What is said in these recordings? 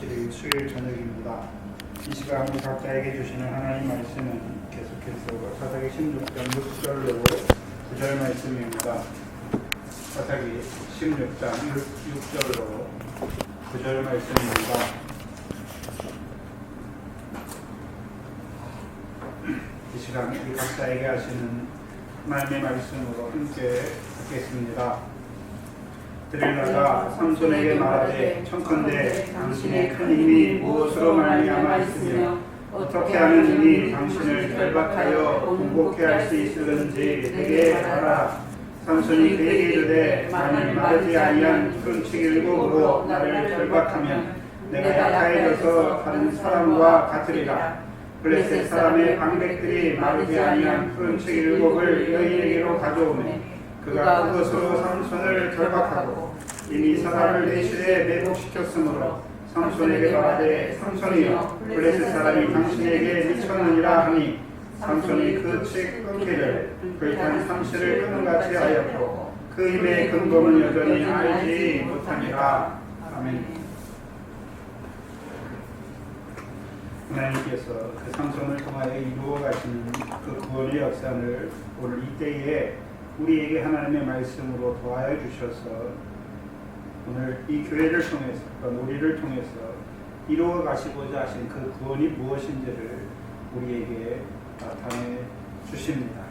27일 수요일 저녁입니다. 이 시간 각자에게 주시는 하나님 말씀은 계속해서 사사기 16장 6절로 9절 말씀입니다. 사사기 16장 6절로 9절 말씀입니다. 이 시간 우리 각자에게 하시는 하나님의 말씀으로 함께 듣겠습니다. 드릴라가 삼손에게 말하되 청컨대 당신의 큰 힘이 무엇으로 말미암아 있으며 어떻게 하는 힘이 당신을 결박하여 공복해 할 수 있을는지 내게 알아. 삼손이 그에게 이르되 만일 마르지 아니한 끈치 일곱으로 나를 결박하면 내가 약하여져서 다른 사람과 같으리라. 블레셋 사람의 방백들이 마르지 아니한 끈치 일곱을 여인에게로 가져오매 그가 그것으로 삼손을 결박하고 이미 사람을 내실에 매복시켰으므로 삼손에게 말하되 삼손이여 블레셋 사람이 당신에게 미쳤느니라 하니 삼손이 그 책 끊기를 불탄 삼시를 끊은 같이 하였고 그 힘의 근거는 여전히 알지 못하니라. 아멘. 하나님께서 그 삼손을 통하여 이루어 가시는 그 구원의 역사를 오늘 이때에 우리에게 하나님의 말씀으로 도와여 주셔서 오늘 이 교회를 통해서 우리를 통해서 이루어 가시고자 하신 그 구원이 무엇인지를 우리에게 나타내 주십니다.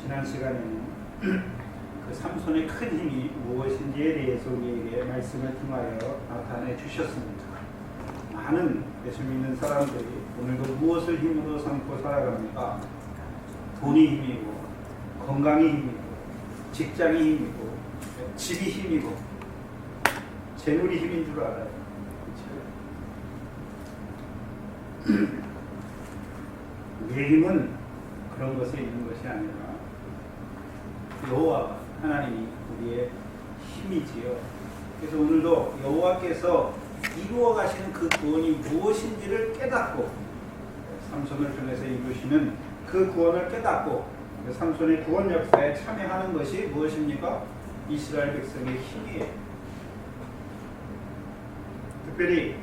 지난 시간에는 그 삼손의 큰 힘이 무엇인지에 대해서 우리에게 말씀을 통하여 나타내 주셨습니다. 많은 예수 믿는 사람들이 오늘도 무엇을 힘으로 삼고 살아갑니까? 돈이 힘이고 건강이 힘이고 직장이 힘이고 집이 힘이고 재물이 힘인 줄 알아요. 그렇죠? 우리의 힘은 그런 것에 있는 것이 아니라 여호와 하나님이 우리의 힘이지요. 그래서 오늘도 여호와께서 이루어 가시는 그 구원이 무엇인지를 깨닫고 삼손을 통해서 이루시는 그 구원을 깨닫고 삼손의 구원 역사에 참여하는 것이 무엇입니까? 이스라엘 백성의 힘이에요. 특별히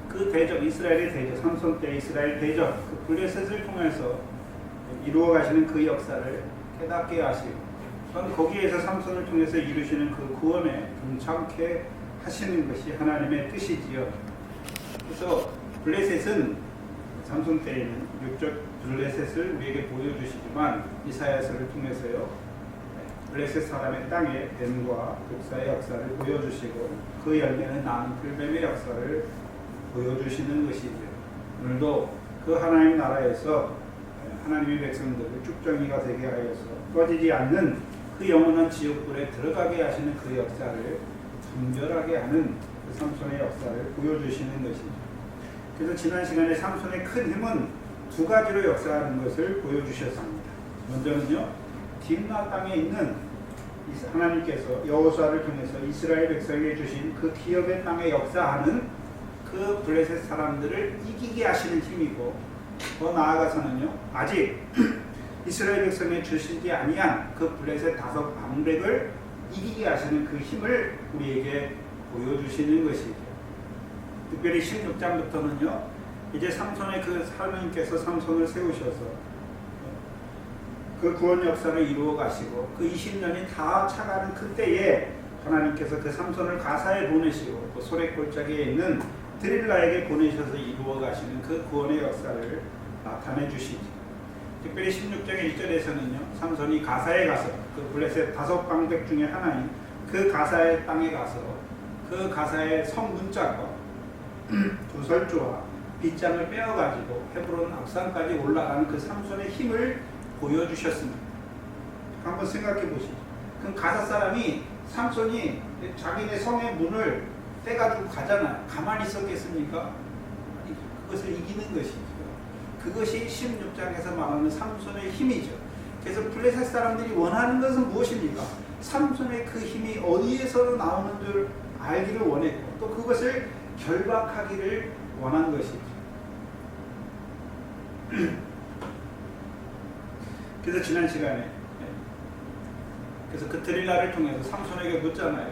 그 대적, 이스라엘의 대적, 삼손 때 이스라엘 대적, 그 블레셋을 통해서 이루어 가시는 그 역사를 깨닫게 하시고 또한 거기에서 삼손을 통해서 이루시는 그 구원에 동참케 하시는 것이 하나님의 뜻이지요. 그래서 블레셋은 삼손 때에는 육적 블레셋을 우리에게 보여주시지만 이사야서를 통해서요 블레셋 사람의 땅에 뱀과 독사의 역사를 보여주시고 그 열매는 나는 풀뱀의 역사를 보여주시는 것이죠. 오늘도 그 하나님 나라에서 하나님의 백성들을 쭉정이가 되게 하여서 꺼지지 않는 그 영원한 지옥불에 들어가게 하시는 그 역사를 분별하게 하는 그 삼손의 역사를 보여주시는 것이죠. 그래서 지난 시간에 삼손의 큰 힘은 두 가지로 역사하는 것을 보여주셨습니다. 먼저는요, 딥나 땅에 있는 하나님께서 여호수아를 통해서 이스라엘 백성에게 주신 그 기업의 땅에 역사하는 그 블레셋 사람들을 이기게 하시는 힘이고 더 나아가서는요, 아직 이스라엘 백성에 주시지 아니한 그 블레셋 다섯 방백을 이기게 하시는 그 힘을 우리에게 보여주시는 것이죠. 특별히 16장부터는요 이제 삼손의 그 하나님께서 삼손을 세우셔서 그 구원 역사를 이루어 가시고 그 20년이 다 차가는 그때에 하나님께서 그 삼손을 가사에 보내시고 그 소래골짜기에 있는 드릴라에게 보내셔서 이루어 가시는 그 구원의 역사를 나타내 주시죠. 특별히 16장의 1절에서는요 삼손이 가사에 가서 그 블레셋 다섯 방백 중에 하나인 그 가사의 땅에 가서 그 가사의 성 문짝과 두 설주와 빗장을 빼어가지고 헤브론 앞산까지 올라가는 그 삼손의 힘을 보여주셨습니다. 한번 생각해 보시죠. 그럼 가사 사람이 삼손이 자기네 성의 문을 떼가지고 가잖아요. 가만히 있었겠습니까? 그것을 이기는 것이죠. 그것이 16장에서 말하는 삼손의 힘이죠. 그래서 블레셋 사람들이 원하는 것은 무엇입니까? 삼손의 그 힘이 어디에서 나오는 줄 알기를 원했고 또 그것을 결박하기를 원한 것이죠. 그래서 지난 시간에 그래서 그 드릴라를 통해서 삼손에게 묻잖아요.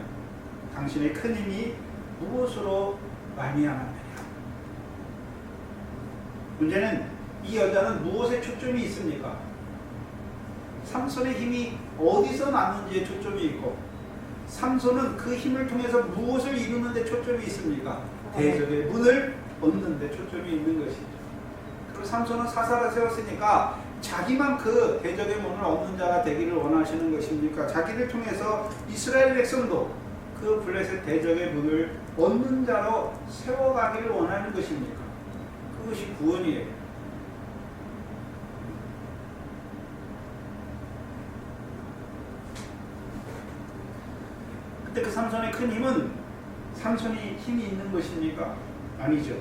당신의 큰 힘이 무엇으로 말미암았느냐? 문제는 이 여자는 무엇에 초점이 있습니까? 삼손의 힘이 어디서 났는지에 초점이 있고, 삼손은 그 힘을 통해서 무엇을 이루는데 초점이 있습니까? 대적의 문을 얻는 데 초점이 있는 것이죠. 그리고 삼손은 사사를 세웠으니까 자기만 그 대적의 문을 얻는 자가 되기를 원하시는 것입니까? 자기를 통해서 이스라엘 백성도 그 블레셋 대적의 문을 얻는 자로 세워가기를 원하는 것입니까? 그것이 구원이에요. 근데 그 삼손의 큰 힘은 삼손이 힘이 있는 것입니까? 아니죠.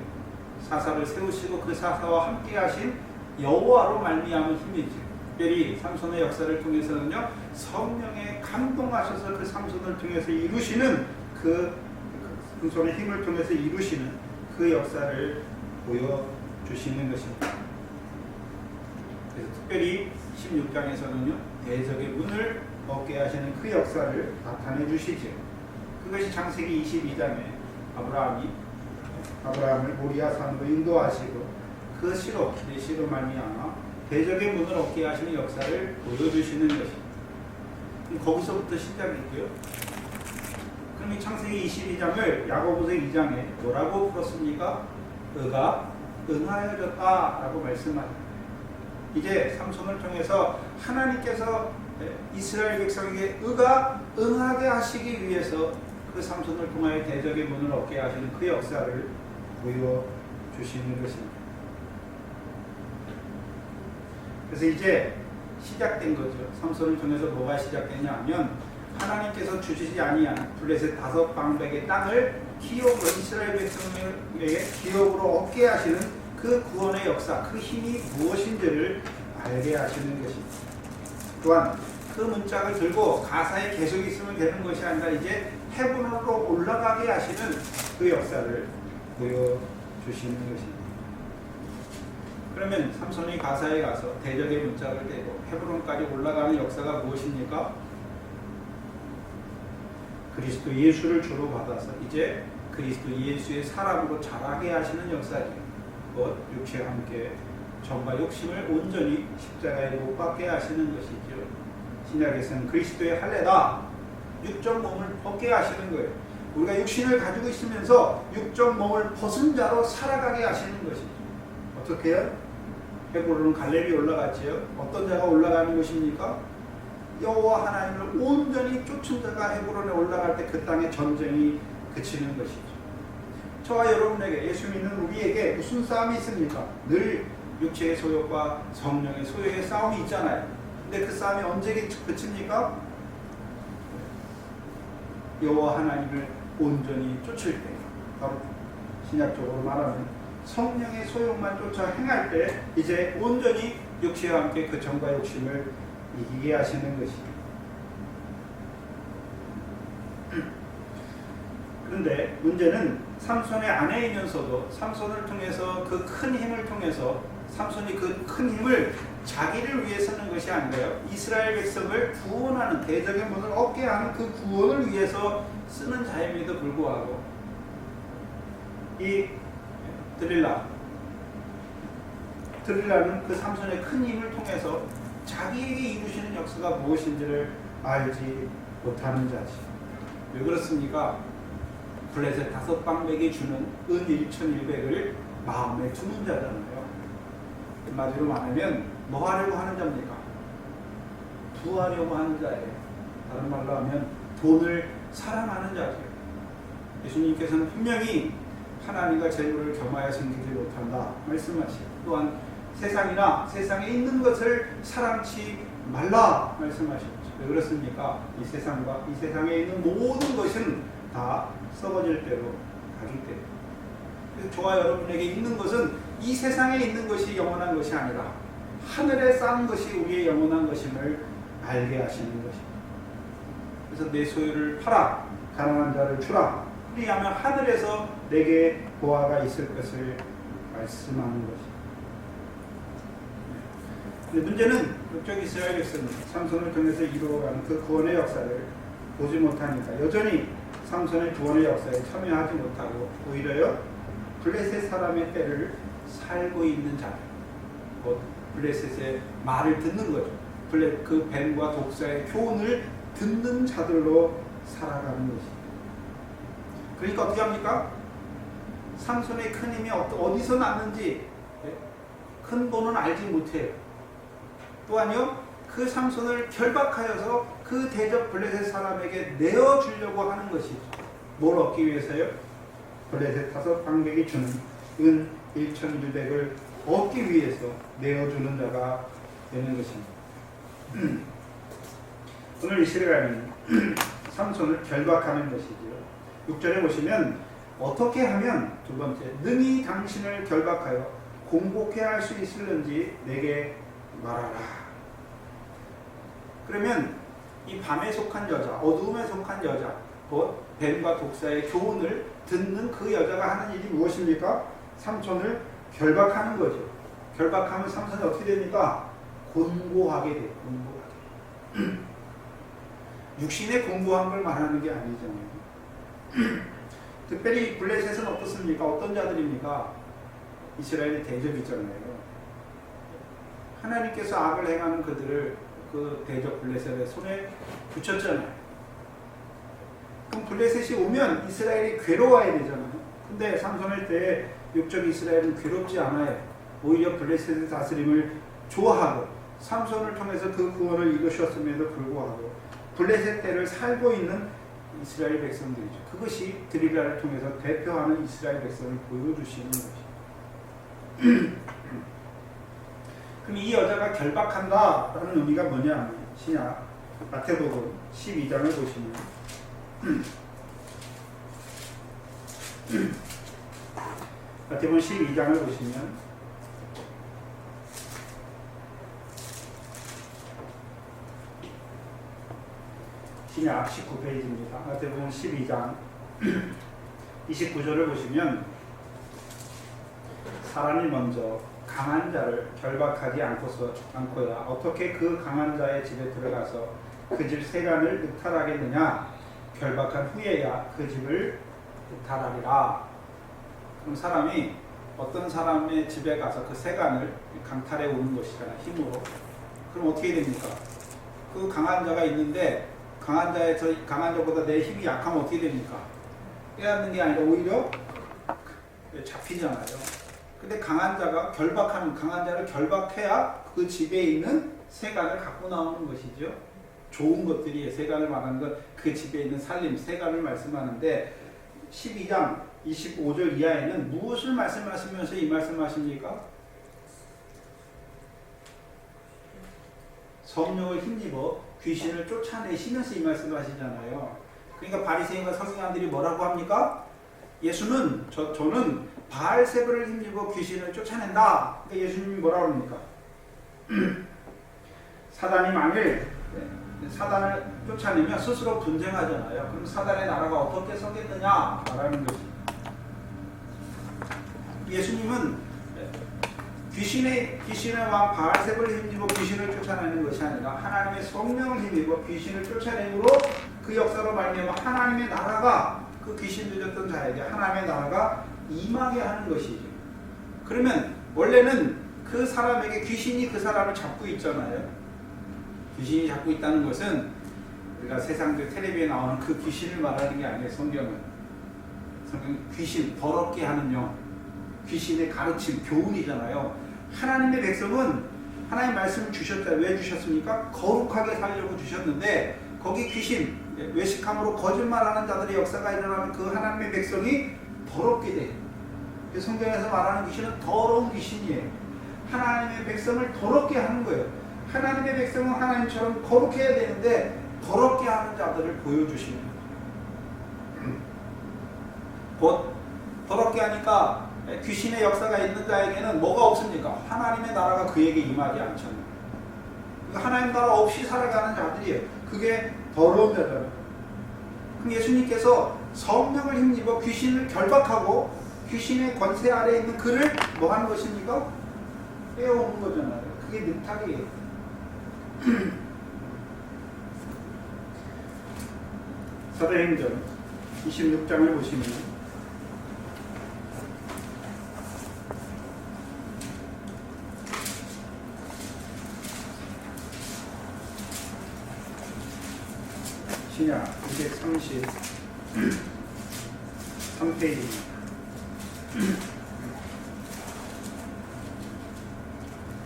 사사를 세우시고 그 사사와 함께 하신 여호와로 말미암은 힘이죠. 특별히 삼손의 역사를 통해서는요, 성령에 감동하셔서 그 삼손을 통해서 이루시는 그 삼손의 힘을 통해서 이루시는 그 역사를 보여주시는 것입니다. 그래서 특별히 16장에서는요, 대적의 문을 얻게 하시는 그 역사를 나타내 주시죠. 그것이 창세기 22장에 아브라함을 모리아 산으로 인도하시고 그 시로 말미암아 대적의 문을 얻게 하시는 역사를 보여주시는 것입니다. 거기서부터 시작했고요. 그럼 이 창세기 22장을 야고보서 2장에 뭐라고 풀었습니까? 의가 응하여졌다라고 말씀합니다. 이제 삼손을 통해서 하나님께서 이스라엘 백성에게 의가 응하게 하시기 위해서 그 삼손을 통하여 대적의 문을 얻게 하시는 그 역사를 보여주시는 것입니다. 그래서 이제 시작된 거죠. 삼손을 통해서 뭐가 시작됐냐 하면 하나님께서 주시지 아니한 블레셋 5방백의 땅을 기업으로 이스라엘 백성에게 기업으로 얻게 하시는 그 구원의 역사, 그 힘이 무엇인지를 알게 하시는 것입니다. 또한 그 문짝을 들고 가사에 계속 있으면 되는 것이 아니라 이제 헤브론으로 올라가게 하시는 그 역사를 보여주시는 것입니다. 그러면 삼손이 가사에 가서 대적의 문짝을 떼고 헤브론까지 올라가는 역사가 무엇입니까? 그리스도 예수를 주로 받아서 이제 그리스도 예수의 사람으로 자라게 하시는 역사죠. 곧 육체와 함께 정과 욕심을 온전히 십자가에 못 박게 하시는 것이죠. 신약에서는 그리스도의 할례다, 육적 몸을 벗게 하시는 거예요. 우리가 육신을 가지고 있으면서 육적 몸을 벗은 자로 살아가게 하시는 것이죠. 어떻게 해요? 헤브론은 갈렙이 올라갔지요. 어떤 자가 올라가는 것입니까? 여호와 하나님을 온전히 쫓은 자가 헤브론에 올라갈 때 그 땅에 전쟁이 그치는 것이죠. 저와 여러분에게, 예수 믿는 우리에게 무슨 싸움이 있습니까? 늘 육체의 소욕과 성령의 소욕의 싸움이 있잖아요. 근데 그 싸움이 언제 그칩니까? 여호와 하나님을 온전히 쫓을 때, 바로 신약적으로 말하면 성령의 소욕만 쫓아 행할 때 이제 온전히 육체와 함께 그 정과 욕심을 이기게 하시는 것입니다. 그런데 문제는 삼손의 아내이면서도 삼손을 통해서 그 큰 힘을 통해서 삼손이 그 큰 힘을 자기를 위해 쓰는 것이 아니라요, 이스라엘 백성을 구원하는, 대적의 문을 얻게 하는 그 구원을 위해서 쓰는 자임에도 불구하고 이 드릴라는 그 삼손의 큰 힘을 통해서 자기에게 이루시는 역사가 무엇인지를 알지 못하는 자지. 왜 그렇습니까? 블레셋 5방백이 주는 은 1,100을 마음에 두는 자잖아요. 한마디로 말하면 뭐 하려고 하는 자입니까? 부하려고 하는 자예요. 다른 말로 하면 돈을 사랑하는 자죠. 예수님께서는 분명히 하나님과 재물을 겸하여 섬기지 못한다 말씀하시고, 또한 세상이나 세상에 있는 것을 사랑치 말라 말씀하셨죠. 왜 그렇습니까? 이 세상과 이 세상에 있는 모든 것은 다 썩어질 대로 가기 때문에. 그래서 저와 여러분에게 있는 것은 이 세상에 있는 것이 영원한 것이 아니라 하늘에 쌓은 것이 우리의 영원한 것임을 알게 하시는 것입니다. 그래서 내 소유를 팔아 가난한 자를 주라, 그리하면 하늘에서 내게 보화가 있을 것을 말씀하는 것입니다. 근데 문제는 북쪽 이스라엘 백성은 삼손을 통해서 이루어가는 그 구원의 역사를 보지 못하니까 여전히 삼손의 구원의 역사에 참여하지 못하고 오히려요 블레셋 사람의 때를 살고 있는 자, 곧 블레셋의 말을 듣는 거죠. 그 뱀과 독사의 교훈을 듣는 자들로 살아가는 것입니다. 그러니까 어떻게 합니까? 삼손의 큰 힘이 어디서 났는지 근본은 알지 못해요. 또한요, 그 삼손을 결박하여서 그 대적 블레셋 사람에게 내어주려고 하는 것이죠. 뭘 얻기 위해서요? 블레셋 5 방백이 주는 은 1,100을 얻기 위해서 내어주는 자가 되는 것입니다. 오늘 이스라엘은 삼손을 결박하는 것이죠. 6절에 보시면 어떻게 하면, 두 번째, 능히 당신을 결박하여 공복해 할 수 있을는지 내게 말하라. 그러면 이 밤에 속한 여자, 어두움에 속한 여자, 곧 뱀과 독사의 교훈을 듣는 그 여자가 하는 일이 무엇입니까? 삼손을 결박하는 거죠. 결박하면 삼손이 어떻게 됩니까? 곤고하게 돼요. 곤고하게. 육신의 곤고한 걸 말하는 게 아니잖아요. 특별히 블레셋은 어떻습니까? 어떤 자들입니까? 이스라엘의 대적이잖아요. 하나님께서 악을 행하는 그들을 그 대적 블레셋의 손에 붙였잖아요. 그럼 블레셋이 오면 이스라엘이 괴로워야 되잖아요. 근데 삼손의 때에 육적 이스라엘은 괴롭지 않아요. 오히려 블레셋의 다스림을 좋아하고 삼손을 통해서 그 구원을 이루셨음에도 불구하고 블레셋 때를 살고 있는 이스라엘 백성들이죠. 그것이 드릴라를 통해서 대표하는 이스라엘 백성을 보여주시는 것이죠. 그럼 이 여자가 결박한다라는 의미가 뭐냐? 신약 마태복음 12장을 보시면 마태복음 12장을 보시면 신약 19페이지입니다. 마태복음 12장 29절을 보시면 사람이 먼저 강한 자를 결박하지 않고야 어떻게 그 강한 자의 집에 들어가서 그 집 세간을 늑탈하겠느냐? 결박한 후에야 그 집을 늑탈하리라. 그럼 사람이 어떤 사람의 집에 가서 그 세간을 강탈해 오는 것이잖아요. 힘으로. 그럼 어떻게 됩니까? 그 강한 자가 있는데 강한 자보다 내 힘이 약하면 어떻게 됩니까? 빼앗는 게 아니라 오히려 잡히잖아요. 근데 강한 자를 결박해야 그 집에 있는 세간을 갖고 나오는 것이죠. 좋은 것들이 세간을 말하는 건 그 집에 있는 살림, 세간을 말씀하는데 12장 25절 이하에는 무엇을 말씀하시면서 이 말씀하십니까? 성령을 힘입어 귀신을 쫓아내시면서 이 말씀을 하시잖아요. 그러니까 바리새인과 서기관들이 뭐라고 합니까? 예수는 저는 바알세불을 힘입어 귀신을 쫓아낸다. 그러니까 예수님이 뭐라고 합니까? 사단이 만일 사단을 쫓아내면 스스로 분쟁하잖아요. 그럼 사단의 나라가 어떻게 서겠느냐 말하는 것입니다. 예수님은 귀신의 왕 바알세불을 힘입어 귀신을 쫓아내는 것이 아니라 하나님의 성령을 힘입어 귀신을 쫓아내므로 그 역사로 말미암아 하나님의 나라가 그 귀신 들렸던 자에게 하나님의 나라가 임하게 하는 것이죠. 그러면 원래는 그 사람에게 귀신이 그 사람을 잡고 있잖아요. 귀신이 잡고 있다는 것은 우리가 세상들 텔레비에 나오는 그 귀신을 말하는 게 아니에요. 성경은 귀신, 더럽게 하는 영, 귀신의 가르침, 교훈이잖아요. 하나님의 백성은 하나님 말씀을 주셨잖아요. 왜 주셨습니까? 거룩하게 살려고 주셨는데 거기 귀신, 외식함으로 거짓말하는 자들의 역사가 일어나면 그 하나님의 백성이 더럽게 돼요. 성경에서 말하는 귀신은 더러운 귀신이에요. 하나님의 백성을 더럽게 하는 거예요. 하나님의 백성은 하나님처럼 거룩해야 되는데 더럽게 하는 자들을 보여주시는 거예요. 곧 더럽게 하니까 귀신의 역사가 있는 자에게는 뭐가 없습니까? 하나님의 나라가 그에게 임하지 않잖아요. 하나님 나라 없이 살아가는 자들이에요. 그게 더러운 자잖아요. 그럼 예수님께서 성령을 힘입어 귀신을 결박하고 귀신의 권세 아래에 있는 그를 뭐 하는 것입니까? 빼어오는 거잖아요. 그게 늑탈이에요. 사도행전 26장을 보시면 신약 233페이지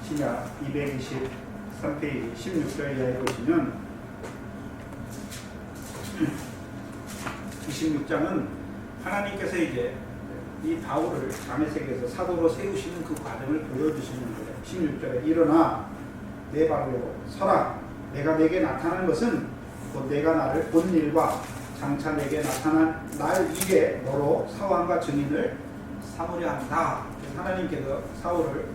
신약 223페이지 16절 이하에 보시면 26장은 하나님께서 이제 이 바울을 다메섹에서 사도로 세우시는 그 과정을 보여주시는 거예요. 16절에 일어나 내 발로 서라. 내가 내게 나타난 것은 곧 내가 나를 본 일과 장차 내게 나타난 날 일에 너로 사왕과 증인을 삼으려 한다. 하나님께서 사울을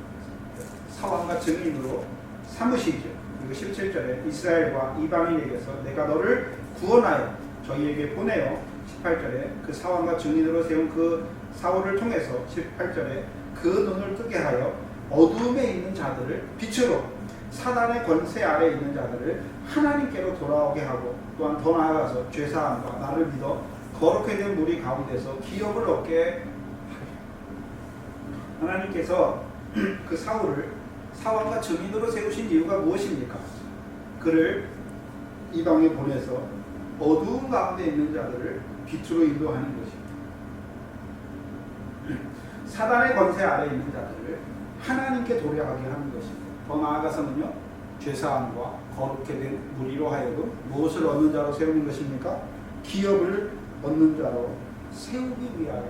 사왕과 증인으로 삼으시죠. 그리고 17절에 이스라엘과 이방인에게서 내가 너를 구원하여 저희에게 보내어 18절에 그 사왕과 증인으로 세운 그 사울을 통해서 18절에 그 눈을 뜨게 하여 어두움에 있는 자들을 빛으로 사단의 권세 아래에 있는 자들을 하나님께로 돌아오게 하고 또한 더 나아가서 죄사함과 나를 믿어 거룩해 된 무리 가운데서 기업을 얻게 하려. 하나님께서 그 사울을 사왕과 증인으로 세우신 이유가 무엇입니까? 그를 이방에 보내서 어두운 가운데 있는 자들을 빛으로 인도하는 것입니다. 사단의 권세 아래에 있는 자들을 하나님께 도래하게 하는 것입니다. 더 나아가서는요, 죄사함과 거룩해 된 무리로 하여금 무엇을 얻는 자로 세우는 것입니까? 기업을 얻는 자로 세우기 위하여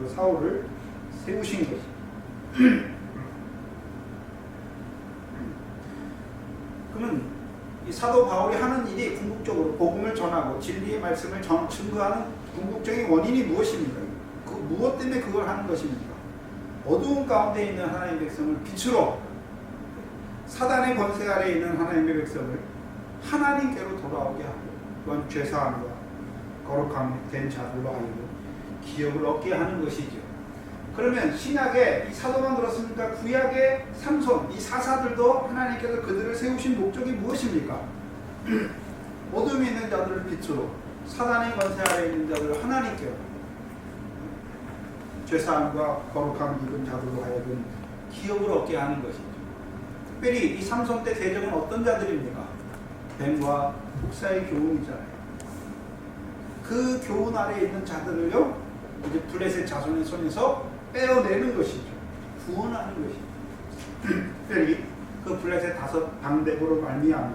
그 사울을 세우신 것입니다. 그러면 이 사도 바울이 하는 일이 궁극적으로 복음을 전하고 진리의 말씀을 증거하는 궁극적인 원인이 무엇입니까? 그 무엇 때문에 그걸 하는 것입니까? 어두운 가운데 있는 하나님의 백성을 빛으로 사단의 권세 아래에 있는 하나님의 백성을 하나님께로 돌아오게 하고 또한 죄사함과 거룩함 된 자들로 하여금 기업을 얻게 하는 것이죠. 그러면 신약에 이 사도만 그렇습니까? 구약의 삼손, 이 사사들도 하나님께서 그들을 세우신 목적이 무엇입니까? 어둠에 있는 자들을 빛으로 사단의 권세 아래에 있는 자들을 하나님께로 죄사함과 거룩함 입은 자들로 하여금 기업을 얻게 하는 것이죠. 특별히 이 삼손 때 대적은 어떤 자들입니까? 뱀과 독사의 교훈이잖아요. 그 교훈 아래에 있는 자들을요, 이제 블레셋 자손의 손에서 빼어내는 것이죠. 구원하는 것이죠. 특별히 그 블레셋 5방백으로 말미암은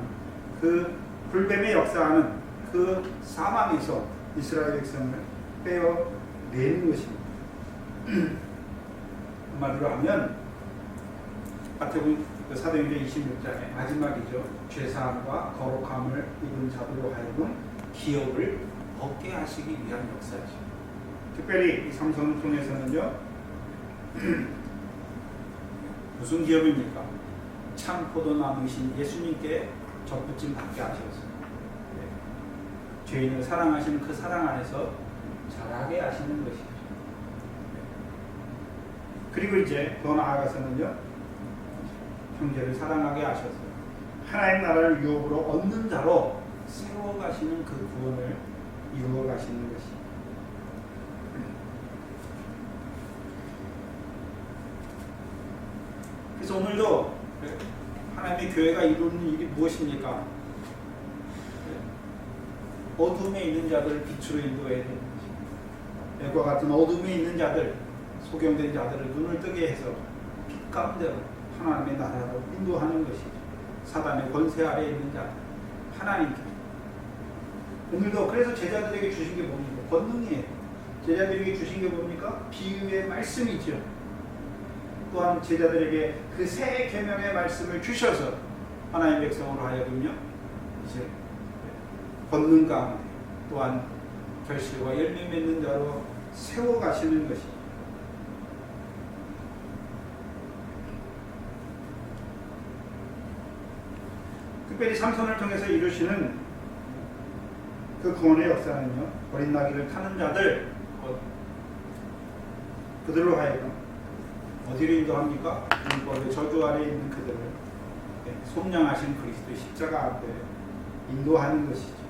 그 불뱀의 역사하는 그 사망에서 이스라엘 백성을 빼어내는 것입니다. 한마디로 하면 마태복음 사도행전 26장의 마지막이죠. 죄사함과 거룩함을 입은 자들로 하여금 기업을 얻게 하시기 위한 역사죠. 특별히 이 삼손을 통해서는요, 무슨 기업입니까? 참 포도나무이신 예수님께 접붙임 받게 하셨어요. 죄인을 사랑하시는 그 사랑 안에서 자라게 하시는 것이죠. 그리고 이제 더 나아가서는요, 형제를 사랑하게 하셔서 하나님 나라를 유업으로 얻는 자로 세워가시는 그 구원을 이루어 가시는 것이죠. 그래서 오늘도 하나님의 교회가 이루는 일이 무엇입니까? 어둠에 있는 자들을 빛으로 인도해야 되는 것입니다. 이와 같은 어둠에 있는 자들, 소경된 자들을 눈을 뜨게 해서 빛 가운데로 하나님의 나라로 인도하는 것이죠. 사단의 권세 아래에 있는 자들, 하나님께. 오늘도 그래서 제자들에게 주신 게 뭡니까? 권능이에요. 제자들에게 주신 게 뭡니까? 비유의 말씀이죠. 또한 제자들에게 그 새 계명의 말씀을 주셔서 하나님의 백성으로 하여금요, 이제 권능 가운데 또한 결실과 열매 맺는 자로 세워가시는 것이죠. 특별히 삼손을 통해서 이루시는 그 구원의 역사는요, 어린 나귀를 타는 자들, 그들로 하여금 어디로 인도합니까? 율법의 저주 아래에 있는 그들을 속량하신 그리스도의 십자가 앞에 인도하는 것이죠.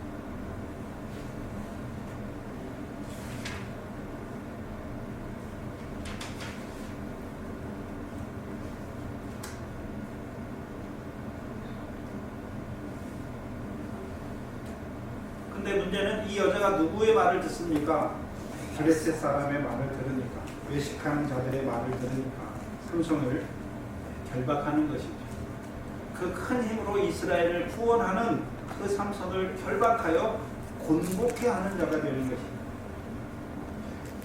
근데 문제는 이 여자가 누구의 말을 듣습니까? 블레셋 사람의 말을 들으니까, 외식하는 자들의 말을 들으니까 삼손을 결박하는 것이죠. 그 큰 힘으로 이스라엘을 구원하는 그 삼손을 결박하여 곤복해 하는 자가 되는 것입니다.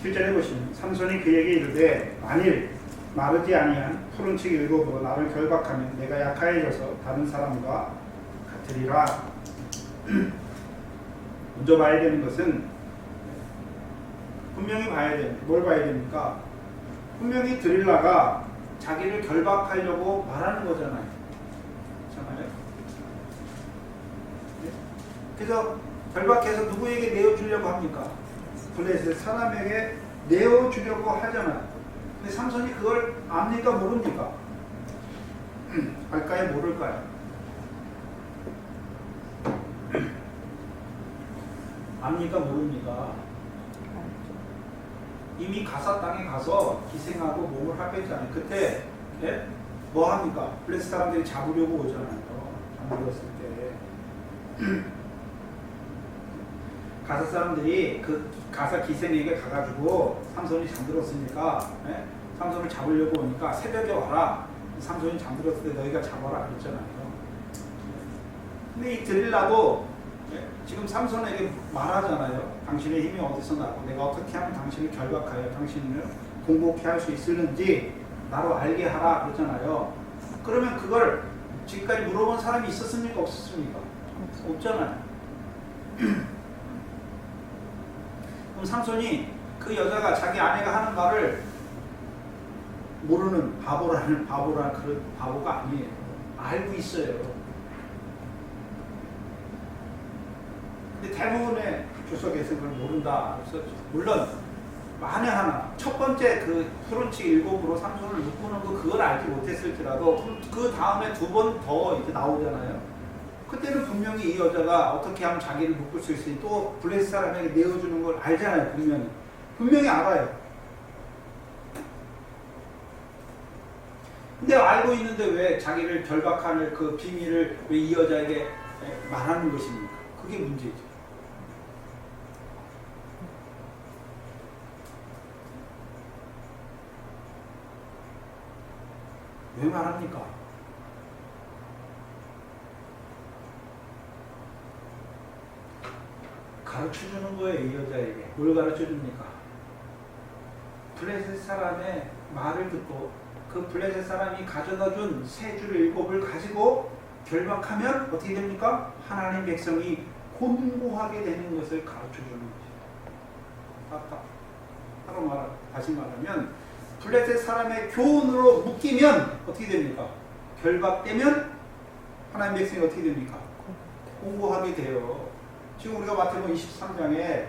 7절에 보시면 삼손이 그에게 이르되 만일 마르지 아니한 푸른 책 일곱으로 나를 결박하면 내가 약하여져서 다른 사람과 같으리라. 먼저 봐야 되는 것은 분명히 봐야 됩니다. 뭘 봐야 됩니까? 분명히 드릴라가 자기를 결박하려고 말하는 거잖아요. 그렇잖아요. 그래서 결박해서 누구에게 내어주려고 합니까? 블레셋 사람에게 내어주려고 하잖아요. 근데 삼손이 그걸 압니까? 모릅니까? 알까요? 모를까요? 압니까? 모릅니까? 이미 가사 땅에 가서 기생하고 몸을 합했잖아요. 그때 예? 뭐 합니까? 블레셋 사람들이 잡으려고 오잖아요. 잠들었을 때 가사 사람들이 그 가사 기생에게 가가지고 삼손이 잠들었으니까 예? 삼손을 잡으려고 오니까 새벽에 와라. 삼손이 잠들었을 때 너희가 잡아라 그랬잖아요. 근데 이 드릴라도 예? 지금 삼손에게 말하잖아요. 당신의 힘이 어디서 나고 내가 어떻게 하면 당신을 결박하여 당신을 공복해 할 수 있을는지 나로 알게 하라 그랬잖아요. 그러면 그걸 지금까지 물어본 사람이 있었습니까? 없었습니까? 없잖아요. 그럼 삼손이 그 여자가 자기 아내가 하는 말을 모르는 바보라는 그런 바보가 아니에요. 알고 있어요. 근데 대부분의 주석에서 그걸 모른다. 그래서 물론 만에 하나 첫 번째 그 푸른치 일곱으로 삼손을 묶는 거 그걸 알지 못했을지라도 그 다음에 두 번 더 이렇게 나오잖아요. 그때는 분명히 이 여자가 어떻게 하면 자기를 묶을 수 있으니 또 블레셋 사람에게 내어주는 걸 알잖아요. 분명히 알아요. 근데 알고 있는데 왜 자기를 결박하는 그 비밀을 왜 이 여자에게 말하는 것입니까? 그게 문제죠. 왜 말합니까? 가르쳐주는 거예요. 이 여자에게. 뭘 가르쳐줍니까? 블레셋 사람의 말을 듣고 그 블레셋 사람이 가져다준 세 줄 일곱을 가지고 결박하면 어떻게 됩니까? 하나님 백성이 곤고하게 되는 것을 가르쳐주는 것이죠. 다시 말하면 블레셋 사람의 교훈으로 묶이면 어떻게 됩니까? 결박되면 하나님 백성이 어떻게 됩니까? 곤고하게 돼요. 지금 우리가 마태복음 23장에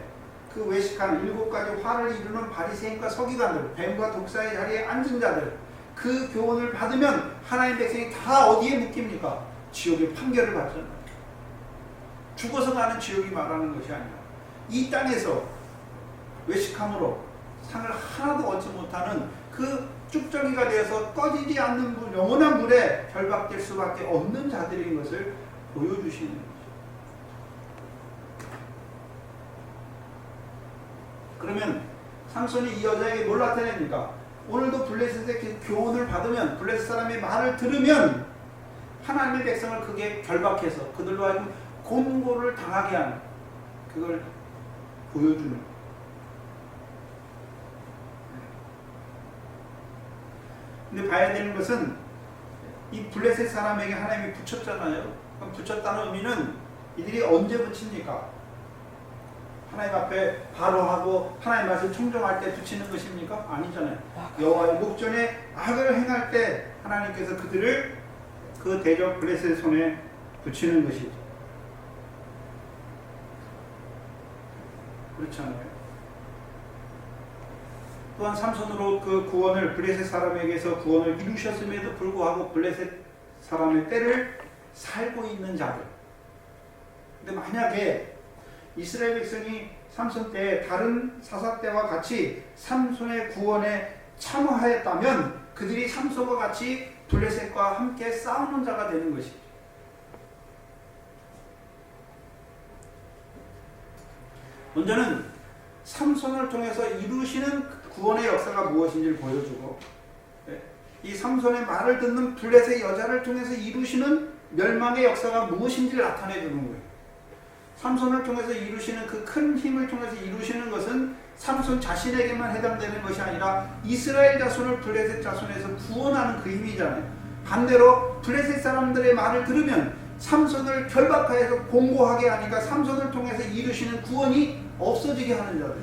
그 외식하는 7가지 화를 이루는 바리새인과 서기관들, 뱀과 독사의 자리에 앉은 자들, 그 교훈을 받으면 하나님 백성이 다 어디에 묶입니까? 지옥의 판결을 받잖아요. 죽어서 가는 지옥이 말하는 것이 아니라 이 땅에서 외식함으로 상을 하나도 얻지 못하는 그 쭉정이가 되어서 꺼지지 않는 물, 영원한 물에 결박될 수밖에 없는 자들인 것을 보여주시는 거죠. 그러면 삼손이 이 여자에게 뭘 나타냅니까? 오늘도 블레셋의 그 교훈을 받으면, 블레셋 사람의 말을 들으면 하나님의 백성을 그게 결박해서 그들로 하여금 곤고를 당하게 하는, 그걸 보여주는. 근데 봐야 되는 것은 이 블레셋 사람에게 하나님이 붙였잖아요. 그럼 붙였다는 의미는 이들이 언제 붙입니까? 하나님 앞에 바로 하고 하나님 말씀 청정할 때 붙이는 것입니까? 아니잖아요. 여호와의 목전에 악을 행할 때 하나님께서 그들을 그 대적 블레셋 손에 붙이는 것이죠. 그렇잖아요. 또한 삼손으로 그 구원을, 블레셋 사람에게서 구원을 이루셨음에도 불구하고 블레셋 사람의 때를 살고 있는 자들. 근데 만약에 이스라엘 백성이 삼손 때 다른 사사 때와 같이 삼손의 구원에 참여하였다면 그들이 삼손과 같이 블레셋과 함께 싸우는 자가 되는 것이죠. 먼저는 삼손을 통해서 이루시는 구원의 역사가 무엇인지를 보여주고, 이 삼손의 말을 듣는 블레셋 여자를 통해서 이루시는 멸망의 역사가 무엇인지를 나타내 주는 거예요. 삼손을 통해서 이루시는 그 큰 힘을 통해서 이루시는 것은 삼손 자신에게만 해당되는 것이 아니라 이스라엘 자손을 블레셋 자손에서 구원하는 그 힘이잖아요. 반대로 블레셋 사람들의 말을 들으면 삼손을 결박하여서 공고하게 하니까 삼손을 통해서 이루시는 구원이 없어지게 하는 자들.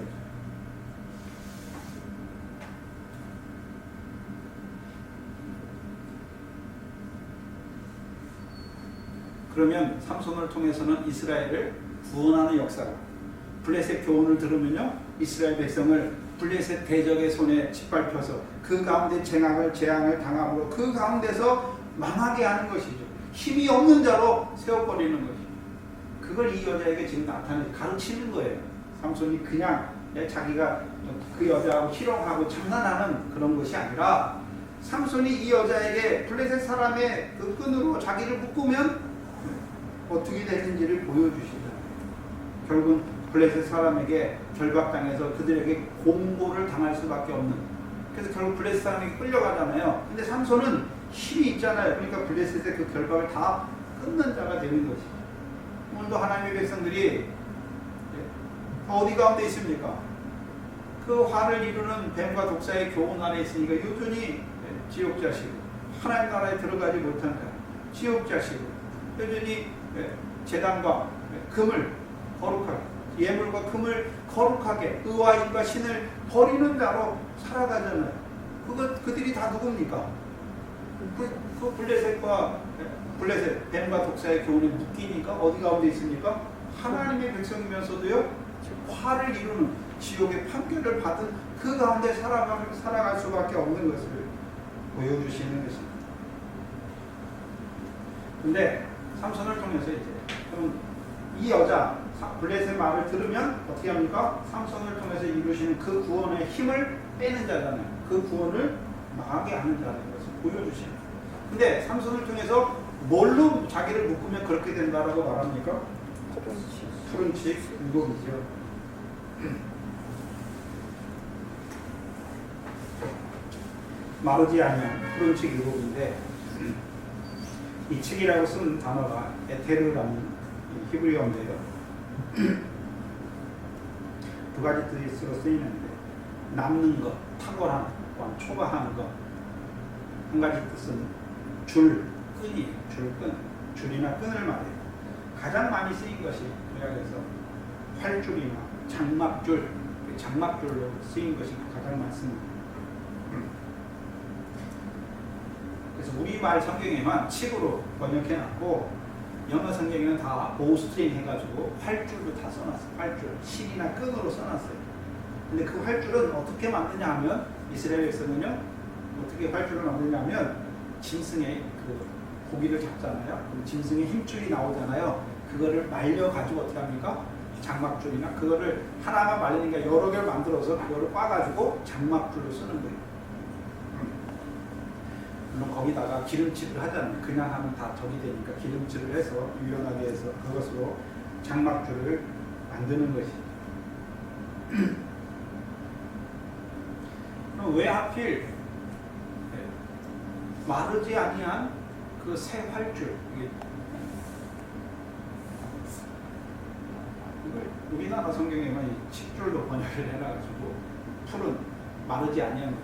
그러면 삼손을 통해서는 이스라엘을 구원하는 역사가, 블레셋 교훈을 들으면요, 이스라엘 백성을 블레셋 대적의 손에 짓밟혀서 그 가운데 재앙을 당함으로 그 가운데서 망하게 하는 것이죠. 힘이 없는 자로 세워버리는 것이죠. 그걸 이 여자에게 지금 가르치는 거예요. 삼손이 그냥 자기가 그 여자하고 희롱하고 장난하는 그런 것이 아니라, 삼손이 이 여자에게 블레셋 사람의 그 끈으로 자기를 묶으면 어떻게 되는지를 보여주시잖아요. 결국은 블레셋 사람에게 결박당해서 그들에게 공고를 당할 수밖에 없는, 그래서 결국 블레셋 사람에게 끌려가잖아요. 근데 삼손은 힘이 있잖아요. 그러니까 블레셋의 그 결박을 다 끊는 자가 되는 것이죠. 오늘도 하나님의 백성들이 어디 가운데 있습니까? 그 화를 이루는 뱀과 독사의 교훈 안에 있으니까 여전히 지옥자시고, 하나님 나라에 들어가지 못한 자, 지옥자시고, 여전히 제단과 금을 거룩하게, 예물과 금을 거룩하게, 의와 인과 신을 버리는 자로 살아가잖아요. 그들이 다 누굽니까? 그 블레셋 뱀과 독사의 교훈에 묶이니까 어디 가운데 있습니까? 하나님의 백성이면서도요, 화를 이루는 지옥의 판결을 받은 그 가운데 살아갈 수밖에 없는 것을 보여주시는 것입니다. 근데 삼손을 통해서 이제 그럼 이 여자 블레셋의 말을 들으면 어떻게 합니까? 삼손을 통해서 이루시는 그 구원의 힘을 빼는 자잖아요. 그 구원을 망하게 하는 자라는 것을 보여주시는 거예요. 근데 삼손을 통해서 뭘로 자기를 묶으면 그렇게 된다라고 말합니까? 푸른 칩 율곡이죠. 마르지 아니한 푸른 칩 율곡인데, 이 칙이라고 쓴 단어가 에테르라는 히브리어인데요. 두 가지 뜻으로 쓰이는데, 남는 것, 탁월한 것, 초과하는 것. 한 가지 뜻은 끈이에요. 줄이나 끈을 말해요. 가장 많이 쓰인 것이 구약에서 활줄이나 장막줄로 쓰인 것이 가장 많습니다. 그래서 우리말 성경에만 칙으로 번역해놨고, 영어 성경에는 다 보우스트링 해가지고 활줄로 다 써놨어요. 활줄, 실이나 끈으로 써놨어요. 근데 그 활줄은 어떻게 만드냐 하면, 이스라엘 백성은요, 어떻게 활줄을 만드냐 하면, 짐승의 그 고기를 잡잖아요. 그럼 짐승의 힘줄이 나오잖아요. 그거를 말려가지고 어떻게 합니까? 장막줄이나 그거를 하나가 말리니까 여러 개를 만들어서 그거를 꽈가지고 장막줄로 쓰는 거예요. 물론 거기다가 기름칠을 하잖아요. 그냥 하면 다 적이 되니까 기름칠을 해서 유연하게 해서 그것으로 장막줄을 만드는 것이죠. 그럼 왜 하필 마르지 아니한 그 새 활줄, 이걸 우리나라 성경에만 이 칙줄로 번역을 해놔가지고 푸른, 마르지 아니한,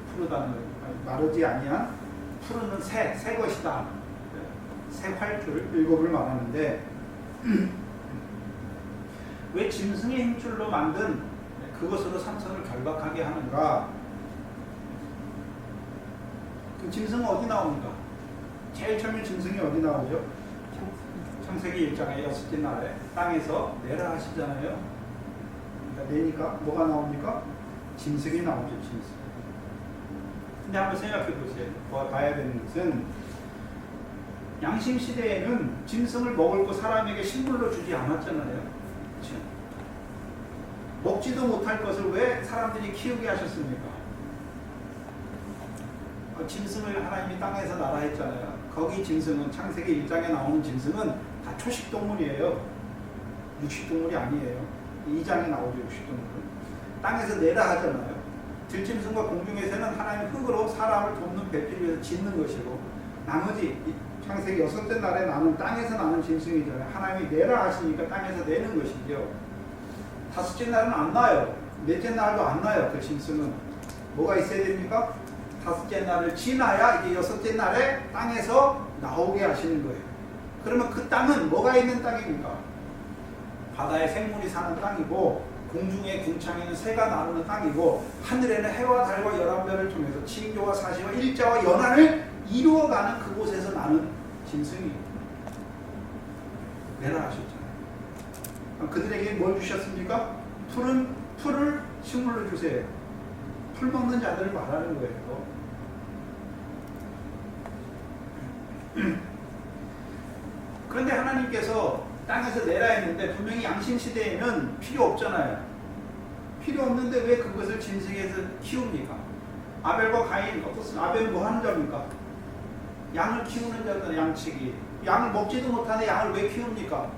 마르지 아니한, 푸른은 새 것이다, 새 활줄, 율곡을 말하는데, 왜 짐승의 힘줄로 만든 그것으로 삼손을 결박하게 하는가? 그럼 짐승은 어디 나옵니까? 제일 처음에 짐승이 어디 나오죠? 창세기 1장의 6째 날에 땅에서 내라 하시잖아요. 그러니까 내니까 뭐가 나옵니까? 짐승이 나오죠. 짐승. 근데 한번 생각해 보세요. 봐야 되는 것은, 양심 시대에는 짐승을 먹을 거 사람에게 식물로 주지 않았잖아요. 그렇죠? 먹지도 못할 것을 왜 사람들이 키우게 하셨습니까? 짐승을 하나님이 땅에서 나라 했잖아요. 거기 짐승은, 창세기 1장에 나오는 짐승은 다 초식동물이에요. 육식동물이 아니에요. 2장에 나오죠. 60등분. 땅에서 내라 하잖아요. 들짐승과 공중에서는 하나님 흙으로 사람을 돕는 배필을 위해서 짓는 것이고, 나머지 창세기 6째 날에 나는 땅에서 나는 짐승이잖아요. 하나님이 내라 하시니까 땅에서 내는 것이죠. 5째 날은 안 나요. 넷째 날도 안 나요. 그 짐승은 뭐가 있어야 됩니까? 5째 날을 지나야 이제 6째 날에 땅에서 나오게 하시는 거예요. 그러면 그 땅은 뭐가 있는 땅입니까? 바다에 생물이 사는 땅이고, 공중에 궁창에는 새가 나르는 땅이고, 하늘에는 해와 달과 11별을 통해서 징조와 사시와 일자와 연한을 이루어가는 그곳에서 나는 짐승이 내라 하셨잖아요. 그들에게 뭘 주셨습니까? 풀을 식물로 주세요. 풀 먹는 자들을 말하는 거예요. 그런데 하나님께서 땅에서 내라 했는데 분명히 양심시대에는 필요 없잖아요. 필요 없는데 왜 그것을 짐승에서 키웁니까? 아벨과 가인 어떻습니까? 아벨은 뭐 하는 자입니까? 양을 키우는 자다. 양치기. 양을 먹지도 못하는 양을 왜 키웁니까?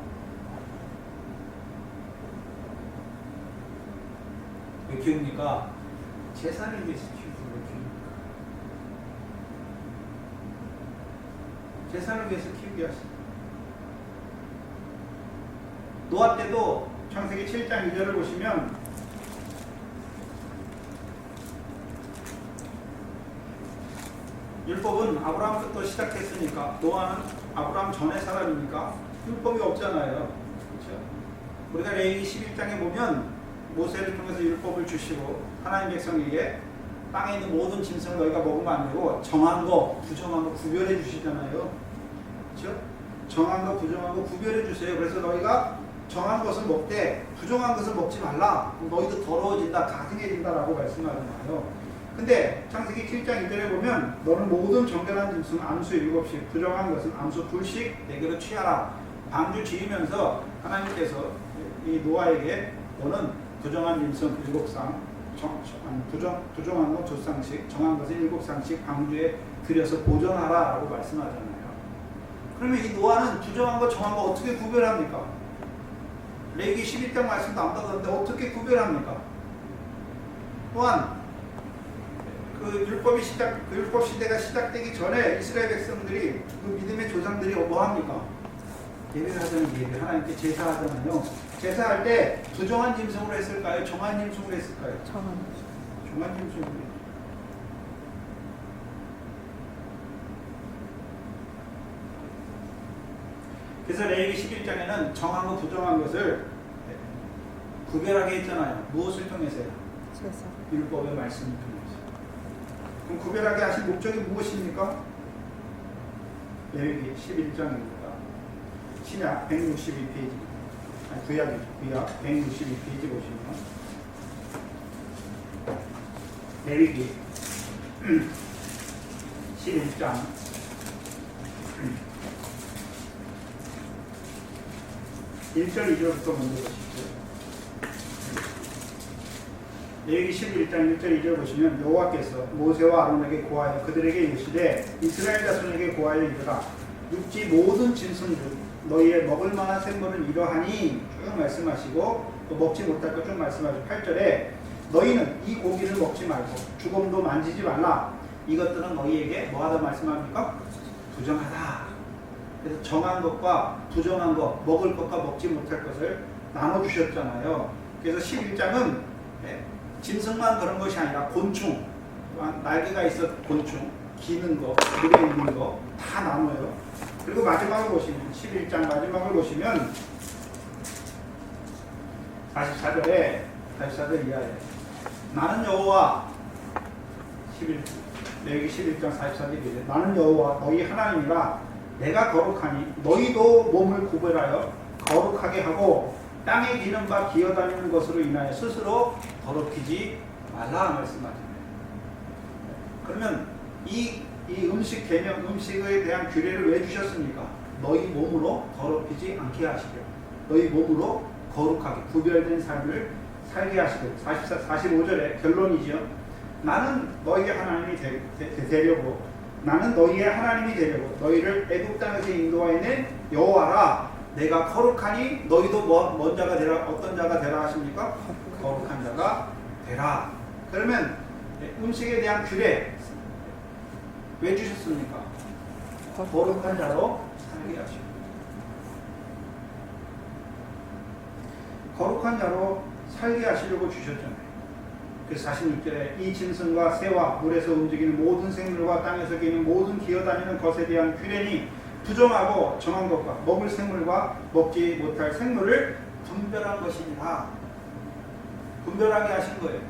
왜 키웁니까? 제사를 위해서 키웁니까? 제사를 위해서 키우게 하십니다. 노아 때도 창세기 7장 2절을 보시면 율법은 아브라함부터 시작했으니까, 노아는 아브라함 전의 사람이니까 율법이 없잖아요. 그렇죠? 우리가 레위기 11장에 보면 모세를 통해서 율법을 주시고 하나님 백성에게 땅에 있는 모든 짐승을 너희가 먹으면 안 되고 정한 거, 부정한 거 구별해 주시잖아요. 그렇죠? 정한 거, 부정한 거 구별해 주세요. 그래서 너희가 정한 것을 먹되 부정한 것을 먹지 말라. 너희도 더러워진다, 가증해진다라고 말씀하잖아요. 근데 창세기 7장 2절에 보면 너는 모든 정결한 짐승 암수 7씩, 부정한 것은 암수 2씩 내게로 취하라. 방주 지으면서 하나님께서 이 노아에게 너는 부정한 짐승 7쌍, 부정한 것 2쌍씩, 정한 것은 7쌍씩 방주에 들여서 보존하라 라고 말씀하잖아요. 그러면 이 노아는 부정한 것, 정한 거 어떻게 구별합니까? 레위기 11장 말씀도 안 받았는데 어떻게 구별합니까? 또한 그 율법 시대가 시작되기 전에 이스라엘 백성들이, 그 믿음의 조상들이 뭐 합니까? 예배를 하자는 예배, 하나님께 제사하잖아요. 제사할 때 부정한 짐승으로 했을까요? 정한 짐승으로 했을까요? 정한 짐승으로. 그래서 레위기 11장에는 정한 것, 부정한 것을 구별하게 했잖아요. 무엇을 통해서요? 제사. 율법의 말씀을 통해서. 그럼 구별하게 하신 목적이 무엇입니까? 레위기 11장입니다. 신약 162페이지. 구약이죠. 구약 162페이지 보시면 레위기 11장 1절 2절부터 먼저 보시죠. 레위기 11장 1절 2절 보시면 여호와께서 모세와 아론에게 고하여 그들에게 이르시되 이스라엘 자손에게 고하여 이르라. 육지 모든 짐승 중 너희의 먹을 만한 생물은 이러하니 쭉 말씀하시고, 또 먹지 못할 것 쭉 말씀하시고 8절에 너희는 이 고기를 먹지 말고 주검도 만지지 말라. 이것들은 너희에게 뭐하다 말씀합니까? 부정하다. 그래서 정한 것과 부정한 것, 먹을 것과 먹지 못할 것을 나눠주셨잖아요. 그래서 11장은 짐승만 그런 것이 아니라 곤충, 날개가 있어 곤충, 기는 거, 물에 있는 거 다 나눠요. 그리고 마지막을 보시면 11장 마지막을 보시면 44절 이하에 나는 여호와 레위기 11장 44절에 나는 여호와 너희 하나님이라 내가 거룩하니 너희도 몸을 구별하여 거룩하게 하고 땅에 기는 바 기어다니는 것으로 인하여 스스로 더럽히지 말라 말씀하잖아요. 그러면 이 음식 개념, 음식에 대한 규례를 왜 주셨습니까? 너희 몸으로 더럽히지 않게 하시려, 너희 몸으로 거룩하게 구별된 삶을 살게 하시고, 45절에 결론이죠. 나는 너희의 하나님이 되려고, 나는 너희의 하나님이 되려고 너희를 애굽 땅에서 인도하여낸 여호와라. 내가 거룩하니 너희도 뭔 자가 되라, 어떤 자가 되라 하십니까? 거룩한 자가 되라. 그러면 음식에 대한 규례 왜 주셨습니까? 거룩한 자로 살게 하시고, 거룩한 자로 살게 하시려고 주셨잖아요. 그래서 46절에 이 짐승과 새와 물에서 움직이는 모든 생물과 땅에서 기는 모든 기어다니는 것에 대한 규례니 부정하고 정한 것과 먹을 생물과 먹지 못할 생물을 분별한 것이니라. 분별하게 하신 거예요.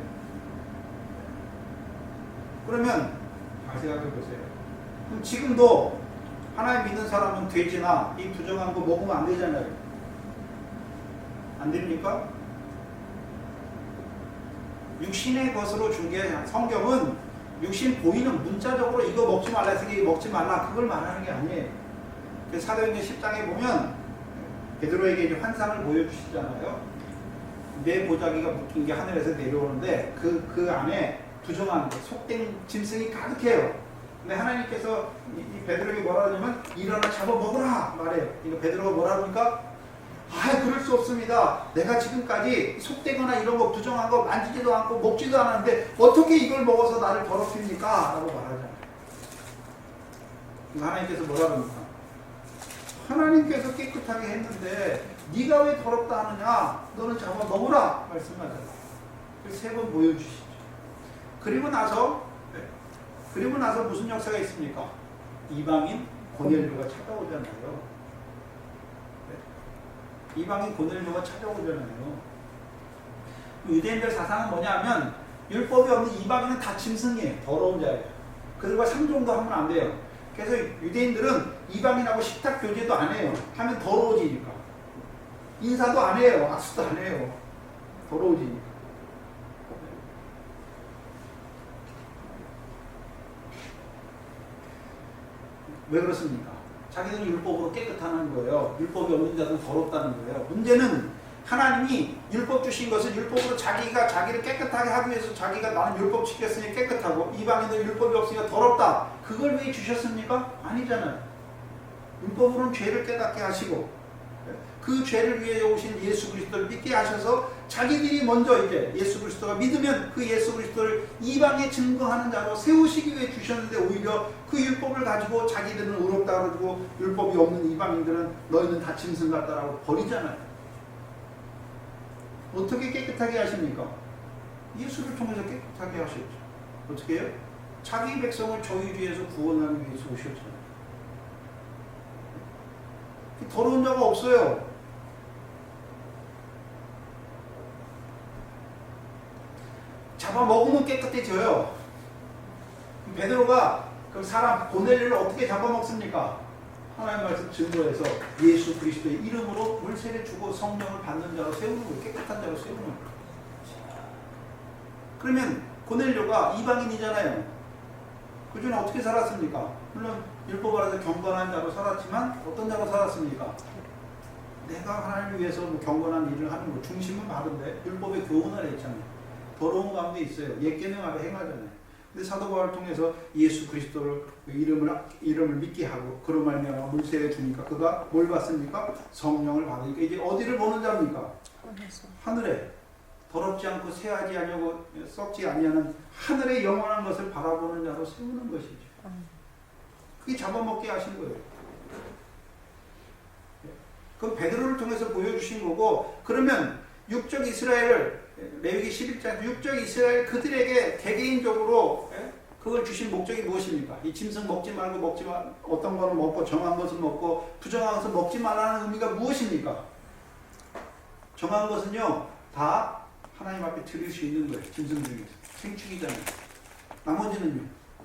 그러면 잘 생각해 보세요. 그럼 지금도 하나님 믿는 사람은 돼지나 이 부정한 거 먹으면 안 되잖아요. 안 됩니까? 육신의 것으로 준 게 성경은 육신 보이는 문자적으로 이거 먹지 말라 했으니 이거 먹지 말라 그걸 말하는 게 아니에요. 그래서 사도행전 10장에 보면 베드로에게 이제 환상을 보여주시잖아요. 내 보자기가 묶인 게 하늘에서 내려오는데 그 안에 부정한 거, 속된 짐승이 가득해요. 근데 하나님께서 이 베드로에게 뭐라 하냐면 일어나 잡아 먹으라 말해요. 이거 베드로가 뭐라 그러니까 그럴 수 없습니다. 내가 지금까지 속되거나 이런 거 부정한 거 만지지도 않고 먹지도 않았는데 어떻게 이걸 먹어서 나를 더럽힙니까? 라고 말하잖아요. 하나님께서 뭐라 그럽니까? 하나님께서 깨끗하게 했는데 네가 왜 더럽다 하느냐? 너는 잡아 먹으라 말씀하잖아요. 세 번 보여주시죠. 그리고 나서 무슨 역사가 있습니까? 이방인 고넬료가 찾아오잖아요. 이방인 고넬료가 찾아오잖아요. 유대인들 사상은 뭐냐면 율법이 없는 이방인은 다 짐승이에요. 더러운 자예요. 그들과 상종도 하면 안 돼요. 그래서 유대인들은 이방인하고 식탁 교제도 안 해요. 하면 더러워지니까. 인사도 안 해요. 악수도 안 해요. 더러워지니까. 왜 그렇습니까? 자기들은 율법으로 깨끗하는 거예요. 율법이 없는 자들은 더럽다는 거예요. 문제는 하나님이 율법 주신 것을 율법으로 자기가 자기를 깨끗하게 하기 위해서 자기가 나는 율법 지켰으니 깨끗하고 이방인들 율법이 없으니까 더럽다. 그걸 왜 주셨습니까? 아니잖아요. 율법으로는 죄를 깨닫게 하시고 그 죄를 위해 오신 예수 그리스도를 믿게 하셔서 자기들이 먼저 이제 예수 그리스도가 믿으면 그 예수 그리스도를 이방에 증거하는 자로 세우시기 위해 주셨는데 오히려 그 율법을 가지고 자기들은 의롭다 그러고 율법이 없는 이방인들은 너희는 다 짐승 같다라고 버리잖아요. 어떻게 깨끗하게 하십니까? 예수를 통해서 깨끗하게 하셨죠. 어떻게 해요? 자기 백성을 저희주에서 구원하기 위해서 오셨잖아요. 더러운 자가 없어요. 잡아먹으면 깨끗해져요. 베드로가 그 사람 고넬료를 어떻게 잡아먹습니까? 하나님 말씀 증거해서 예수 그리스도의 이름으로 물세례 주고 성령을 받는 자로 세우는 거예요. 깨끗한 자로 세우는 거예요. 그러면 고넬료가 이방인이잖아요. 그전에 어떻게 살았습니까? 물론 율법 아래서 경건한 자로 살았지만 어떤 자로 살았습니까? 내가 하나님을 위해서 경건한 일을 하는 거 중심은 바른데 율법의 교훈을 했잖아요. 더러운 가운데 있어요. 옛 계명 아래 행하잖아요. 근데 사도 바울을 통해서 예수 그리스도를 이름을 믿게 하고 그런 말미암아 물세례 주니까 그가 뭘 받습니까? 성령을 받으니까 이제 어디를 보는 자입니까? 하늘에 더럽지 않고 새하지 아니하고 썩지 아니하는 하늘의 영원한 것을 바라보는 자로 세우는 것이죠. 그게 잡아먹게 하신 거예요. 그건 베드로를 통해서 보여주신 거고, 그러면 육적 이스라엘을 레위기 11장 육적 이스라엘 그들에게 개개인적으로 그걸 주신 목적이 무엇입니까? 이 짐승 먹지 말고 어떤 거는 먹고 정한 것은 먹고 부정한 것은 먹지 말라는 의미가 무엇입니까? 정한 것은요 다 하나님 앞에 드릴 수 있는 거예요. 짐승 중에서 생축이잖아요. 나머지는요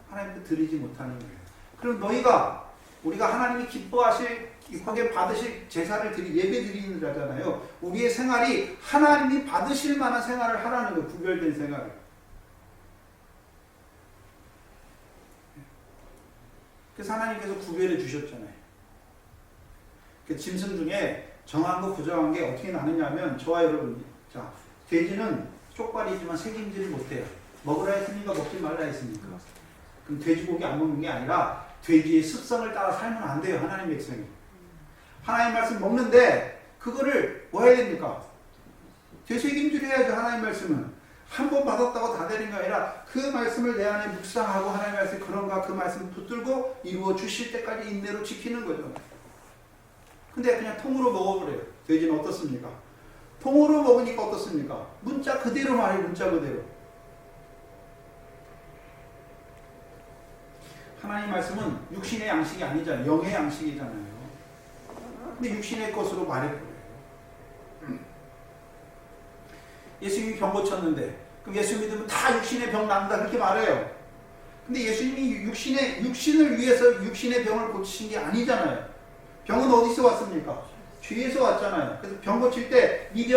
하나님께 드리지 못하는 거예요. 그럼 우리가 하나님이 기뻐하실 기쁘게 받으실 제사를 예배 드리는 자잖아요. 우리의 생활이 하나님이 받으실 만한 생활을 하라는 거예요. 구별된 생활을. 그래서 하나님께서 구별해 주셨잖아요. 그 짐승 중에 정한 거 부정한 게 어떻게 나느냐면 저와 여러분, 자 돼지는 쪽발이지만 새김질을 못해요. 먹으라 했습니까? 먹지 말라 했습니까? 그럼 돼지고기 안 먹는 게 아니라 돼지의 습성을 따라 살면 안 돼요. 하나님 백성이. 하나님 말씀 먹는데 그거를 뭐 해야 됩니까? 되새김질 해야죠. 하나님 말씀은 한 번 받았다고 다 되는 게 아니라 그 말씀을 내 안에 묵상하고 하나님 말씀 그런가 그 말씀을 붙들고 이루어 주실 때까지 인내로 지키는 거죠. 근데 그냥 통으로 먹어버려요. 돼지는 어떻습니까? 통으로 먹으니까 어떻습니까? 문자 그대로 말해요. 문자 그대로. 하나님 말씀은 육신의 양식이 아니잖아요. 영의 양식이잖아요. 근데 육신의 것으로 말해버려요. 예수님이 병 고쳤는데 그럼 예수 믿으면 다 육신의 병 난다 그렇게 말해요. 근데 예수님이 육신을 위해서 육신의 병을 고치신 게 아니잖아요. 병은 어디서 왔습니까? 죄에서 왔잖아요. 그래서 병 고칠 때 네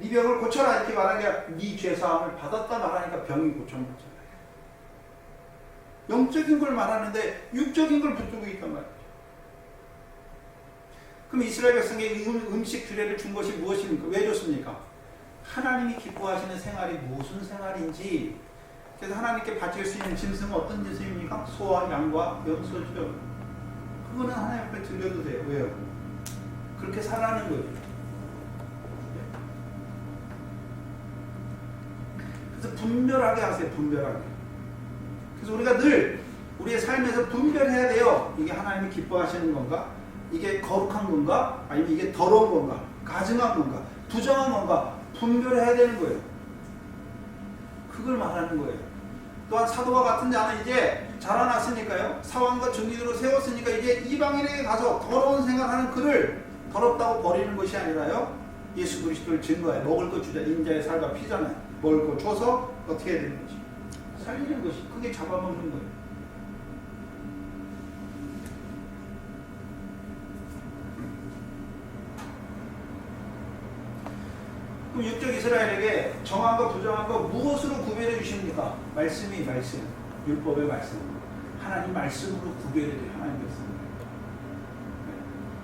병을 고쳐라 이렇게 말하는 게 아니라 네 죄사함을 받았다 말하니까 병이 고쳐졌잖아요. 영적인 걸 말하는데 육적인 걸 붙들고 있단 말이에요. 그럼 이스라엘 백성에게 음식 규례를 준 것이 무엇입니까? 왜 줬습니까? 하나님이 기뻐하시는 생활이 무슨 생활인지. 그래서 하나님께 바칠 수 있는 짐승은 어떤 짐승입니까? 소와 양과 염소죠. 그거는 하나님 앞에 들려도 돼요. 왜요? 그렇게 살라는 거예요. 그래서 분별하게 하세요. 분별하게. 그래서 우리가 늘 우리의 삶에서 분별해야 돼요. 이게 하나님이 기뻐하시는 건가? 이게 거룩한 건가? 아니면 이게 더러운 건가? 가증한 건가? 부정한 건가? 분별해야 되는 거예요. 그걸 말하는 거예요. 또한 사도와 같은 자는 이제 자라났으니까요. 사왕과 정직으로 세웠으니까 이제 이방인에게 가서 더러운 생각하는 그를 더럽다고 버리는 것이 아니라요. 예수 그리스도를 증거해. 먹을 거 주자. 인자의 살과 피잖아요. 먹을 거 줘서 어떻게 해야 되는 것이? 살리는 것이. 그게 잡아먹는 거예요. 그럼 육적 이스라엘에게 정한 거 부정한 거 무엇으로 구별해 주십니까? 말씀이 말씀, 율법의 말씀. 하나님 말씀으로 구별해 줘요. 하나님 말씀.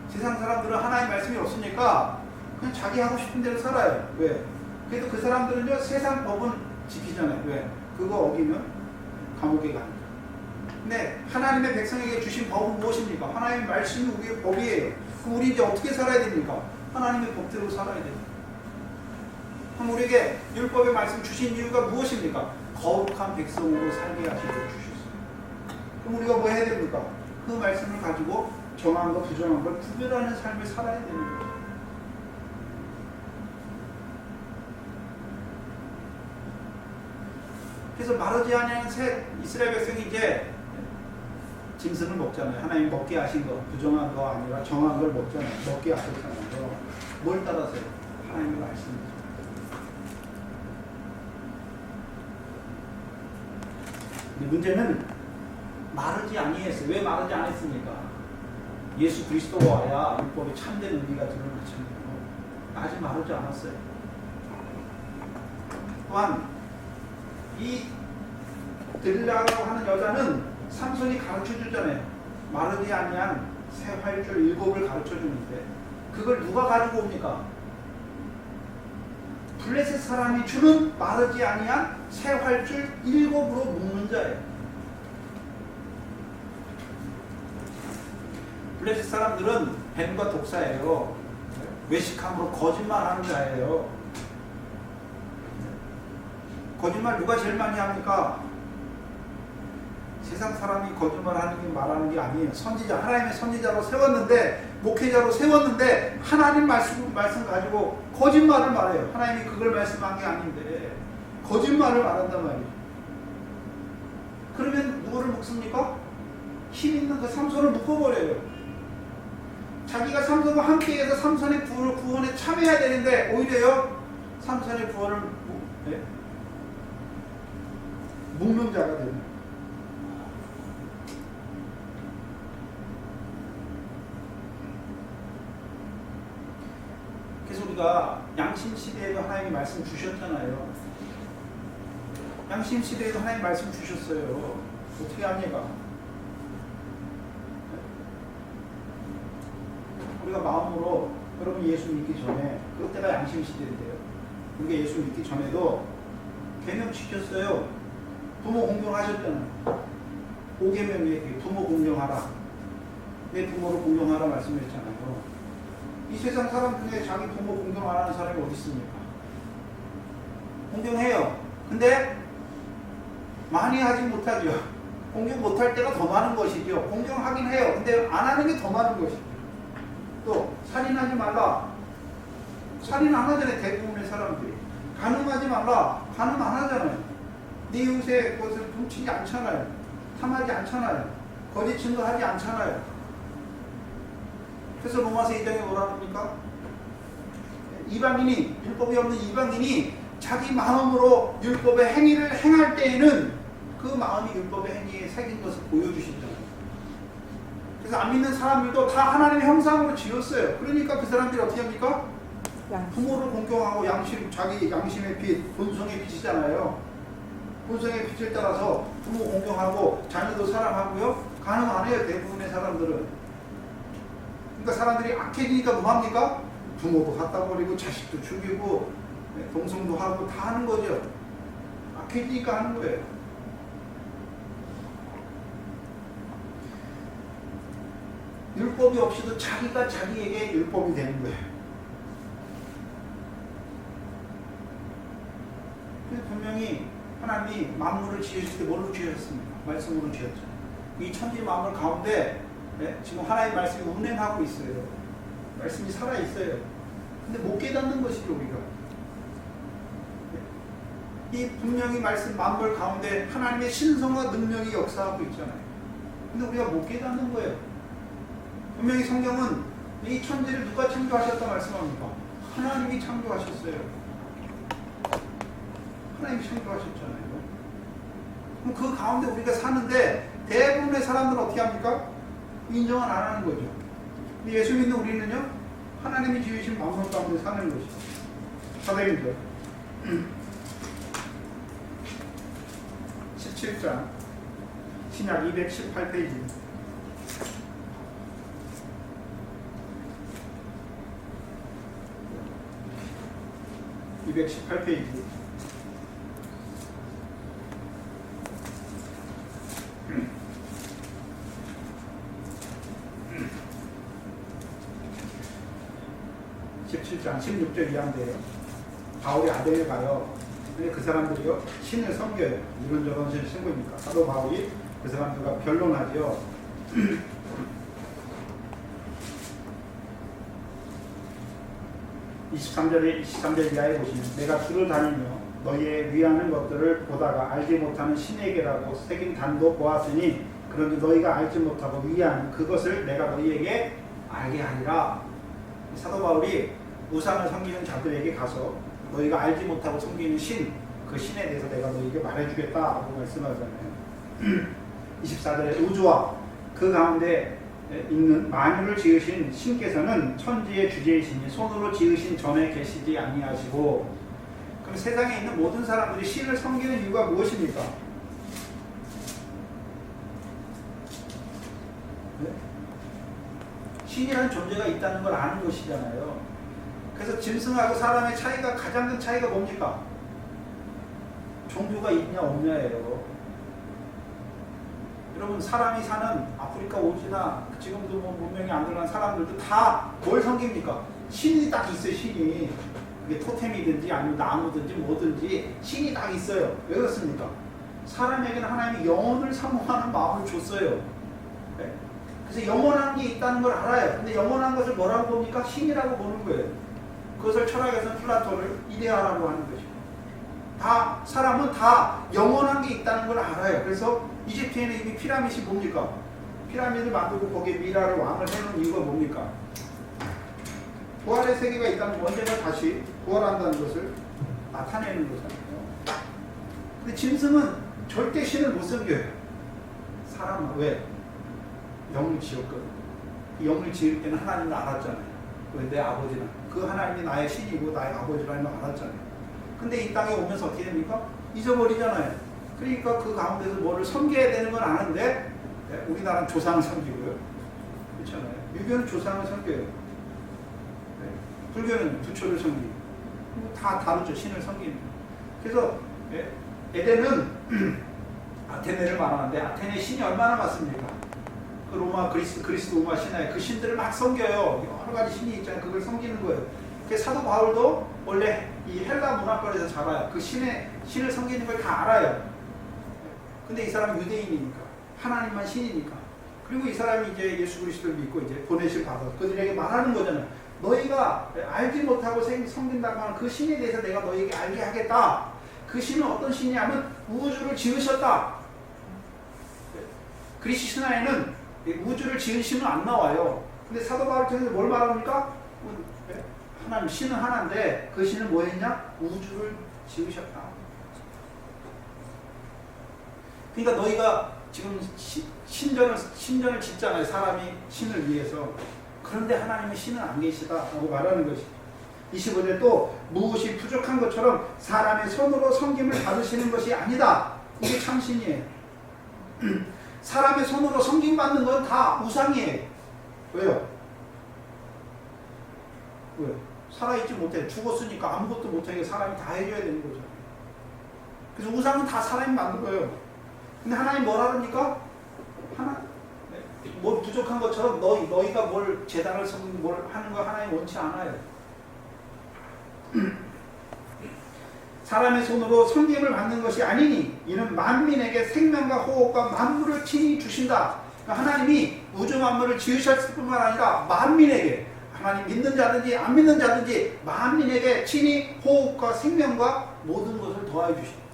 세상 사람들은 하나님 말씀이 없으니까 그냥 자기 하고 싶은 대로 살아요. 왜? 그래도 그 사람들은요 세상 법은 지키잖아요. 왜? 그거 어기면 감옥에 가니까. 근데 하나님의 백성에게 주신 법은 무엇입니까? 하나님의 말씀이 우리의 법이에요. 그럼 우리 이제 어떻게 살아야 됩니까? 하나님의 법대로 살아야 돼요. 그럼 우리에게 율법의 말씀 주신 이유가 무엇입니까? 거룩한 백성으로 살게 하시고 주셨어요. 그럼 우리가 뭐 해야 됩니까? 그 말씀을 가지고 정한 것, 부정한 걸 구별하는 삶을 살아야 되는 거죠. 그래서 마르지 아니하는 새 이스라엘 백성이 이제 짐승을 먹잖아요. 하나님 먹게 하신 거, 부정한 거 아니라 정한 걸 먹잖아요. 먹게 하셨잖아요. 뭘 따라서요? 하나님의 말씀이죠. 문제는 마르지 아니했어요. 왜 마르지 않았습니까? 예수 그리스도가 와야 율법의 참된 의미가 드러났잖아요. 아직 마르지 않았어요. 또한 이 들라라고 하는 여자는 삼손이 가르쳐주잖아요. 마르지 아니한 새 활줄 7을 가르쳐주는데 그걸 누가 가지고 옵니까? 블레셋 사람이 주는 마르지 아니한 새 활줄 7으로 묶는 자예요. 블레셋 사람들은 뱀과 독사예요. 외식함으로 거짓말하는 자예요. 거짓말 누가 제일 많이 합니까? 세상 사람이 거짓말하는 게 말하는 게 아니에요. 선지자, 하나님의 선지자로 세웠는데, 목회자로 세웠는데 하나님 말씀 가지고 거짓말을 말해요. 하나님이 그걸 말씀한 게 아닌데 거짓말을 말한단 말이에요. 그러면 누구를 묶습니까? 힘 있는 그 삼손을 묶어버려요. 자기가 삼손과 함께해서 삼손의 구원에 참여해야 되는데 오히려요 삼손의 구원을 묶는 자가 되는 거예요. 그래서 우리가 양심시대에도 하나님이 말씀 주셨잖아요. 양심시대에도 하나님 말씀 주셨어요. 어떻게 합니까? 우리가 마음으로 여러분 예수 믿기 전에 그때가 양심시대인데요. 우리가 예수 믿기 전에도 계명 지켰어요. 부모 공경하셨잖아요. 5계명이 부모 공경하라. 내 부모를 공경하라 말씀했잖아요. 이 세상 사람 중에 자기 부모 공경 안 하는 사람이 어디 있습니까? 공경해요. 근데 많이 하지 못하죠. 공경 못할 때가 더 많은 것이죠. 공경하긴 해요. 근데 안 하는 게 더 많은 것이죠. 또 살인하지 말라. 살인 안 하잖아요. 대부분의 사람들이. 간음하지 말라. 간음 안 하잖아요. 네 이웃의 것을 훔치지 않잖아요. 탐하지 않잖아요. 거짓 증거하지 않잖아요. 그래서 로마서 2장에 뭐라 합니까? 이방인이, 율법이 없는 이방인이 자기 마음으로 율법의 행위를 행할 때에는 그 마음이 율법의 행위에 새긴 것을 보여주시잖아요. 그래서 안 믿는 사람들도 다 하나님의 형상으로 지었어요. 그러니까 그 사람들이 어떻게 합니까? 부모를 공경하고 자기 양심의 빛, 본성의 빛이잖아요. 본성의 빛을 따라서 부모 공경하고 자녀도 사랑하고요. 간음 안 해요. 대부분의 사람들은. 그러니까 사람들이 악해지니까 뭐합니까? 부모도 갖다 버리고 자식도 죽이고 동성도 하고 다 하는 거죠. 악해지니까 하는 거예요. 율법이 없이도 자기가 자기에게 율법이 되는 거예요. 그래서 분명히 하나님이 만물을 지으실 때 뭘로 지으셨습니까? 말씀으로 지었죠. 이 천지 만물 가운데 지금 하나님의 말씀이 운행하고 있어요. 말씀이 살아있어요. 근데 못 깨닫는 것이죠, 우리가. 이 분명히 말씀 만물 가운데 하나님의 신성과 능력이 역사하고 있잖아요. 근데 우리가 못 깨닫는 거예요. 분명히 성경은 이 천지를 누가 창조하셨다 말씀합니까? 하나님이 창조하셨어요. 하나님이 창조하셨잖아요. 그럼 그 가운데 우리가 사는데 대부분의 사람들은 어떻게 합니까? 인정을 안 하는 거죠. 근데 예수 믿는 우리는요, 하나님이 지으신 만물 가운데 사는 것이죠. 사도행전 17장 신약 218페이지 218페이지 17장 16절 이하인데요. 바울이 아덴에 가요. 근데 그 사람들이요, 신을 섬겨요. 이런저런 신을 신고입니까? 사도 바울이 그 사람들과 변론하죠. 23절 이하에 보시면 내가 주를 다니며 너희의 위하는 것들을 보다가 알지 못하는 신에게라고 새긴 단도 보았으니 그런데 너희가 알지 못하고 위하는 그것을 내가 너희에게 알게 하리라. 사도 바울이 우상을 섬기는 자들에게 가서 너희가 알지 못하고 섬기는 신, 그 신에 대해서 내가 너희에게 말해주겠다고 말씀하잖아요. 24절에 우주와 그 가운데 있는 만유를 지으신 신께서는 천지의 주제이시니 손으로 지으신 전에 계시지 아니하시고. 그럼 세상에 있는 모든 사람들이 신을 섬기는 이유가 무엇입니까? 네? 신이라는 존재가 있다는 걸 아는 것이잖아요. 그래서 짐승하고 사람의 차이가, 가장 큰 차이가 뭡니까? 종교가 있냐 없냐예요. 여러분, 사람이 사는 아프리카 오지나 지금도 뭐 문명이 안 들어간 사람들도 다 뭘 섬깁니까? 신이 딱 있어요. 신이. 그게 토템이든지 아니면 나무든지 뭐든지 신이 딱 있어요. 왜 그렇습니까? 사람에게는 하나님이 영혼을 사모하는 마음을 줬어요. 네? 그래서 영원한 게 있다는 걸 알아요. 근데 영원한 것을 뭐라고 봅니까? 신이라고 보는 거예요. 그것을 철학에서는 플라톤을 이데아라고 하는 거죠. 다 사람은 다 영원한 게 있다는 걸 알아요. 그래서 이집트에는 이미 피라밋이 뭡니까? 피라밋을 만들고 거기에 미라를 왕을 해놓은 이유가 뭡니까? 부활의 세계가 있다면 언젠가 다시 부활한다는 것을 나타내는 거잖아요. 근데 짐승은 절대 신을 못 섬겨요. 사람은 왜? 영을 지었거든. 영을 지을 때는 하나님을 알았잖아요. 왜? 내 아버지는 그 하나님이 나의 신이고 나의 아버지라는 걸 알았잖아요. 근데 이 땅에 오면서 어떻게 됩니까? 잊어버리잖아요. 그러니까 그 가운데서 뭐를 섬겨야 되는 건 아는데, 우리나라는 조상을 섬기고요. 그렇잖아요. 유교는 조상을 섬겨요. 불교는 부처를 섬기고. 다 다르죠. 신을 섬기는. 그래서 에덴은 아테네를 말하는데 아테네 신이 얼마나 많습니까? 그 로마 그리스 로마 신화에 그 신들을 막 섬겨요. 여러 가지 신이 있잖아요. 그걸 섬기는 거예요. 그 사도 바울도 원래 이 헬라 문화권에서 자라요. 그 신을 섬기는 걸 다 알아요. 근데 이 사람은 유대인이니까 하나님만 신이니까. 그리고 이 사람이 이제 예수 그리스도를 믿고 이제 보내실 받아서 그들에게 말하는 거잖아요. 너희가 알지 못하고 섬긴다고 하는 그 신에 대해서 내가 너희에게 알게 하겠다. 그 신은 어떤 신이냐면 우주를 지으셨다. 그리스 신화에는 우주를 지은 신은 안 나와요. 근데 사도 바울 통해서 뭘 말합니까? 하나님 신은 하나인데 그 신은 뭐 했냐? 우주를 지으셨다. 그러니까 너희가 지금 신전을 짓잖아요. 사람이 신을 위해서. 그런데 하나님은 신은 안 계시다라고 말하는 것이. 25절 또 무엇이 부족한 것처럼 사람의 손으로 섬김을 받으시는 것이 아니다. 이게 참신이에요. 사람의 손으로 섬김받는 건 다 우상이에요. 왜요? 왜? 살아있지 못해. 죽었으니까 아무것도 못하게 사람이 다 해줘야 되는 거죠. 그래서 우상은 다 사람이 만든 거예요. 근데 하나님 뭐라 그럽니까? 뭘 부족한 것처럼 너희가 뭘 제단을 섬기고 뭘 하는 거 하나님 원치 않아요. 사람의 손으로 섬김을 받는 것이 아니니 이는 만민에게 생명과 호흡과 만물을 친히 주신다. 그러니까 하나님이 우주 만물을 지으셨을 뿐만 아니라 만민에게 하나님 믿는 자든지 안 믿는 자든지 만민에게 친히 호흡과 생명과 모든 것을 더하여 주신다.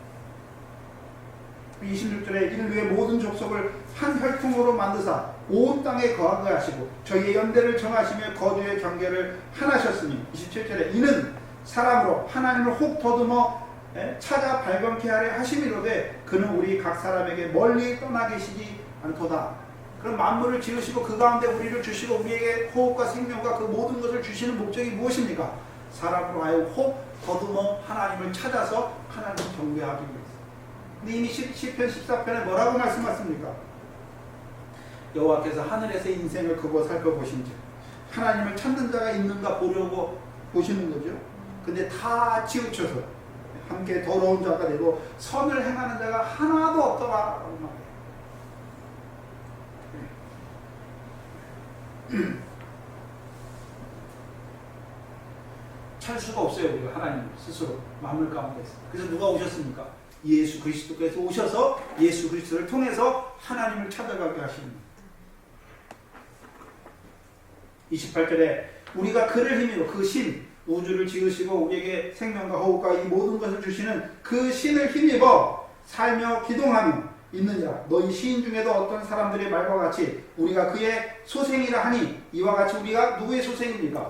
26절에 이를 위해 모든 족속을 한 혈통으로 만드사 온 땅에 거하게 하시고 저희의 연대를 정하시며 거주의 경계를 하나셨으니 27절에 이는 사람으로 하나님을 혹 더듬어 찾아 발견케 하려 하심이로되 그는 우리 각 사람에게 멀리 떠나 계시지 않도다. 그럼 만물을 지으시고 그 가운데 우리를 주시고 우리에게 호흡과 생명과 그 모든 것을 주시는 목적이 무엇입니까? 사람으로 하여 혹 더듬어 하나님을 찾아서 하나님을 경배하기 위해서. 근데 이미 시편 14편에 뭐라고 말씀하십니까? 여호와께서 하늘에서 인생을 그거 살펴보신즉 하나님을 찾는 자가 있는가 보려고 보시는 거죠. 근데 다 치우쳐서 함께 더러운 자가 되고 선을 행하는 자가 하나도 없더라라고 말해요. 찾을 수가 없어요. 우리가 하나님 스스로 만물 가운데서. 그래서 누가 오셨습니까? 예수 그리스도께서 오셔서 예수 그리스도를 통해서 하나님을 찾아가게 하십니다. 28절에 우리가 그를 힘입어 그 신 우주를 지으시고 우리에게 생명과 호흡과 이 모든 것을 주시는 그 신을 힘입어 살며 기동하며 있느니라. 너희 시인 중에도 어떤 사람들의 말과 같이 우리가 그의 소생이라 하니 이와 같이 우리가 누구의 소생입니까?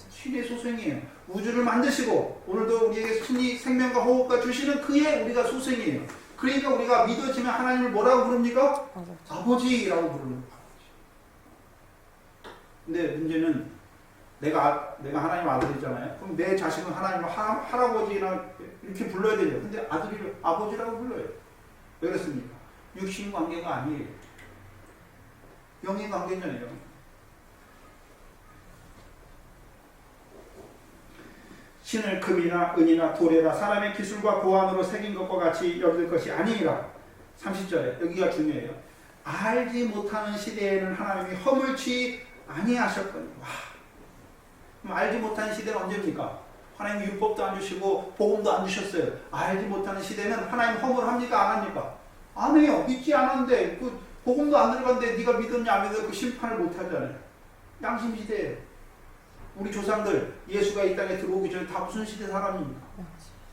신의 소생이에요. 우주를 만드시고 오늘도 우리에게 신이 생명과 호흡과 주시는 그의 우리가 소생이에요. 그러니까 우리가 믿어지면 하나님을 뭐라고 부릅니까? 아버지라고 부르는 거예요. 근데 문제는 내가 하나님 아들이잖아요. 그럼 내 자식은 하나님 할아버지나 이렇게 불러야 되죠. 근데 아들이 아버지라고 불러요. 왜 그렇습니까? 육신 관계가 아니에요. 영의 관계잖아요. 신을 금이나 은이나 돌에다 사람의 기술과 고안으로 새긴 것과 같이 여길 것이 아니니라. 30절에 여기가 중요해요. 알지 못하는 시대에는 하나님이 허물치 아니하셨거니. 와. 그럼 알지 못하는 시대는 언제입니까? 하나님 율법도 안 주시고 복음도 안 주셨어요. 알지 못하는 시대는 하나님 허물합니까? 안 합니까? 안 해요. 믿지 않았는데 그 복음도 안 들어갔는데 네가 믿었냐 안 믿었냐 그 심판을 못 하잖아요. 양심 시대예요. 우리 조상들 예수가 이 땅에 들어오기 전에 다 무슨 시대 사람입니까?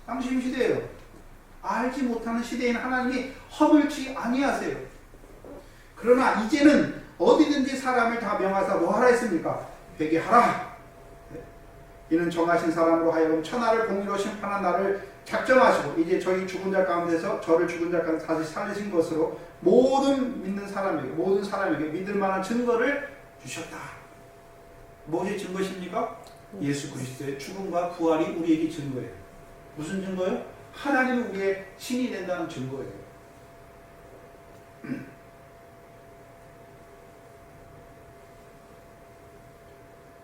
양심 시대예요. 알지 못하는 시대에는 하나님이 허물치 아니하세요. 그러나 이제는 어디든지 사람을 다 명하사 뭐 하라 했습니까? 회개하라. 이는 정하신 사람으로 하여금 천하를 공의로 심판한 나를 작정하시고 이제 저희 죽은 자 가운데서 저를 죽은 자 가운데 다시 살리신 것으로 모든 믿는 사람에게 모든 사람에게 믿을 만한 증거를 주셨다. 무엇이 증거십니까? 예수 그리스도의 죽음과 부활이 우리에게 증거예요. 무슨 증거예요? 하나님은 우리의 신이 된다는 증거예요.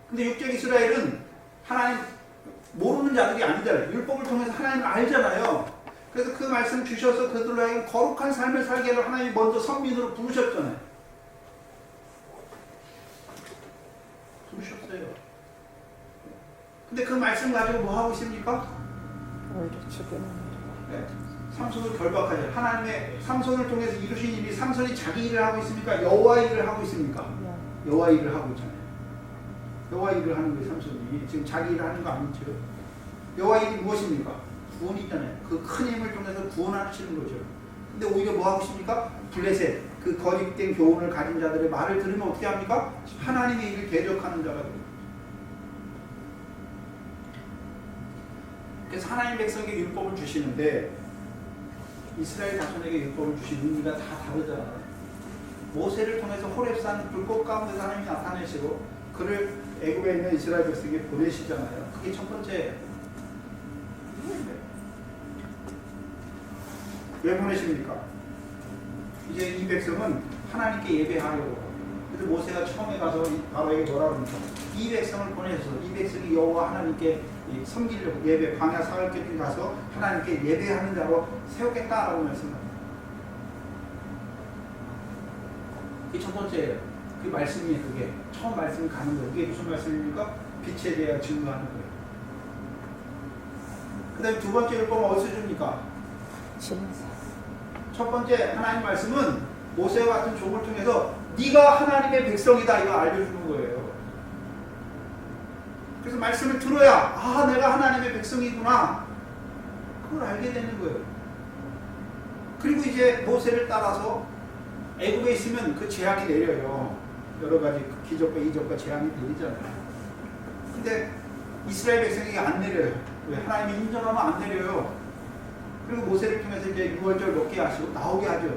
근데 육적 이스라엘은 하나님 모르는 자들이 아니잖아요. 율법을 통해서 하나님을 알잖아요. 그래서 그 말씀 주셔서 그들로 하여금 거룩한 삶을 살게 하려 하나님이 먼저 선민으로 부르셨잖아요. 주셨어요. 근데 그 말씀 가지고 뭐 하고 있습니까? 오히려 죽이는 네. 삼손을 결박하죠. 하나님의 삼손을 통해서 이루신 일이 삼손이 자기 일을 하고 있습니까? 여호와 일을 하고 있습니까? 여호와 일을 하고 있잖아요. 여호와 일을 하는 거예요. 삼손이 지금 자기 일을 하는 거 아니죠? 여호와 일이 무엇입니까? 구원이 있잖아요. 그 큰 힘을 통해서 구원하시는 거죠. 근데 오히려 뭐 하고 있습니까? 블레셋 그 거짓된 교훈을 가진 자들의 말을 들으면 어떻게 합니까? 하나님의 일을 대적하는 자가 됩니다. 그래서 하나님 백성에게 율법을 주시는데 이스라엘 자손에게 율법을 주신 의미가 다 다르잖아요. 모세를 통해서 호렙산 불꽃 가운데서 하나님이 나타내시고 그를 애굽에 있는 이스라엘 백성에게 보내시잖아요. 그게 첫 번째. 왜 보내십니까? 이제 이 백성은 하나님께 예배하려고. 그래서 모세가 처음에 가서 바로에게 뭐라 그럽니까? 이 백성을 보내서 이 백성이 여호와 하나님께 섬기려고 예배 광야 사흘 길에 가서 하나님께 예배하는 자로 세우겠다라고 말씀합니다. 그게 첫 번째예요. 그 말씀이 그게 처음 말씀이 가는 거예요. 그게 무슨 말씀입니까? 빛에 대해 증거하는 거예요. 그 다음에 두 번째 율법은 어디서 줍니까? 첫 번째 하나님 말씀은 모세와 같은 종을 통해서 네가 하나님의 백성이다 이거 알려주는 거예요. 그래서 말씀을 들어야 아 내가 하나님의 백성이구나 그걸 알게 되는 거예요. 그리고 이제 모세를 따라서 애굽에 있으면 그 재앙이 내려요. 여러 가지 기적과 이적과 재앙이 내리잖아요. 근데 이스라엘 백성에게 안 내려요. 왜? 하나님이 인정하면 안 내려요. 그리고 모세를 통해서 이제 6월절 먹게 하시고 나오게 하죠.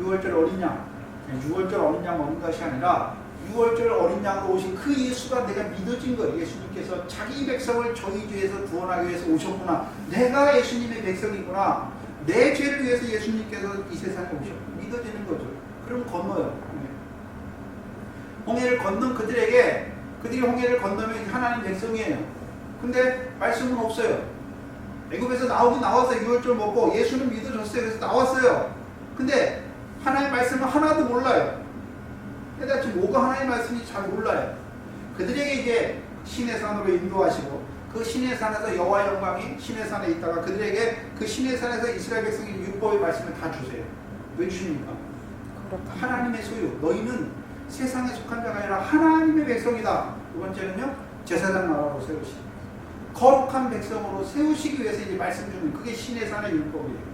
6월절 어린 양, 6월절 어린 양 먹는 것이 아니라 6월절 어린 양으로 오신 그 예수가 내가 믿어진 거예요. 예수님께서 자기 백성을 저희주에서 구원하기 위해서 오셨구나. 내가 예수님의 백성이구나. 내 죄를 위해서 예수님께서 이 세상에 오셨구나. 믿어지는 거죠. 그럼 건너요. 홍해를 건넌 그들이 홍해를 건너면 하나님 백성이에요. 근데 말씀은 없어요. 애굽에서 나오긴 나왔어요. 6월절 먹고 예수는 믿어졌어요. 그래서 나왔어요. 근데 하나님 말씀은 하나도 몰라요. 그러니까 지금 뭐가 하나님 말씀인지 잘 몰라요. 그들에게 이제 신의 산으로 인도하시고 그 신의 산에서 여호와 영광이 신의 산에 있다가 그들에게 그 신의 산에서 이스라엘 백성이 율법의 말씀을 다 주세요. 왜 주십니까? 하나님의 소유. 너희는 세상에 속한 자가 아니라 하나님의 백성이다. 두 번째는요. 제사장 나라로 세우시고 거룩한 백성으로 세우시기 위해서 이제 말씀 주는 그게 신의 산의 율법이에요.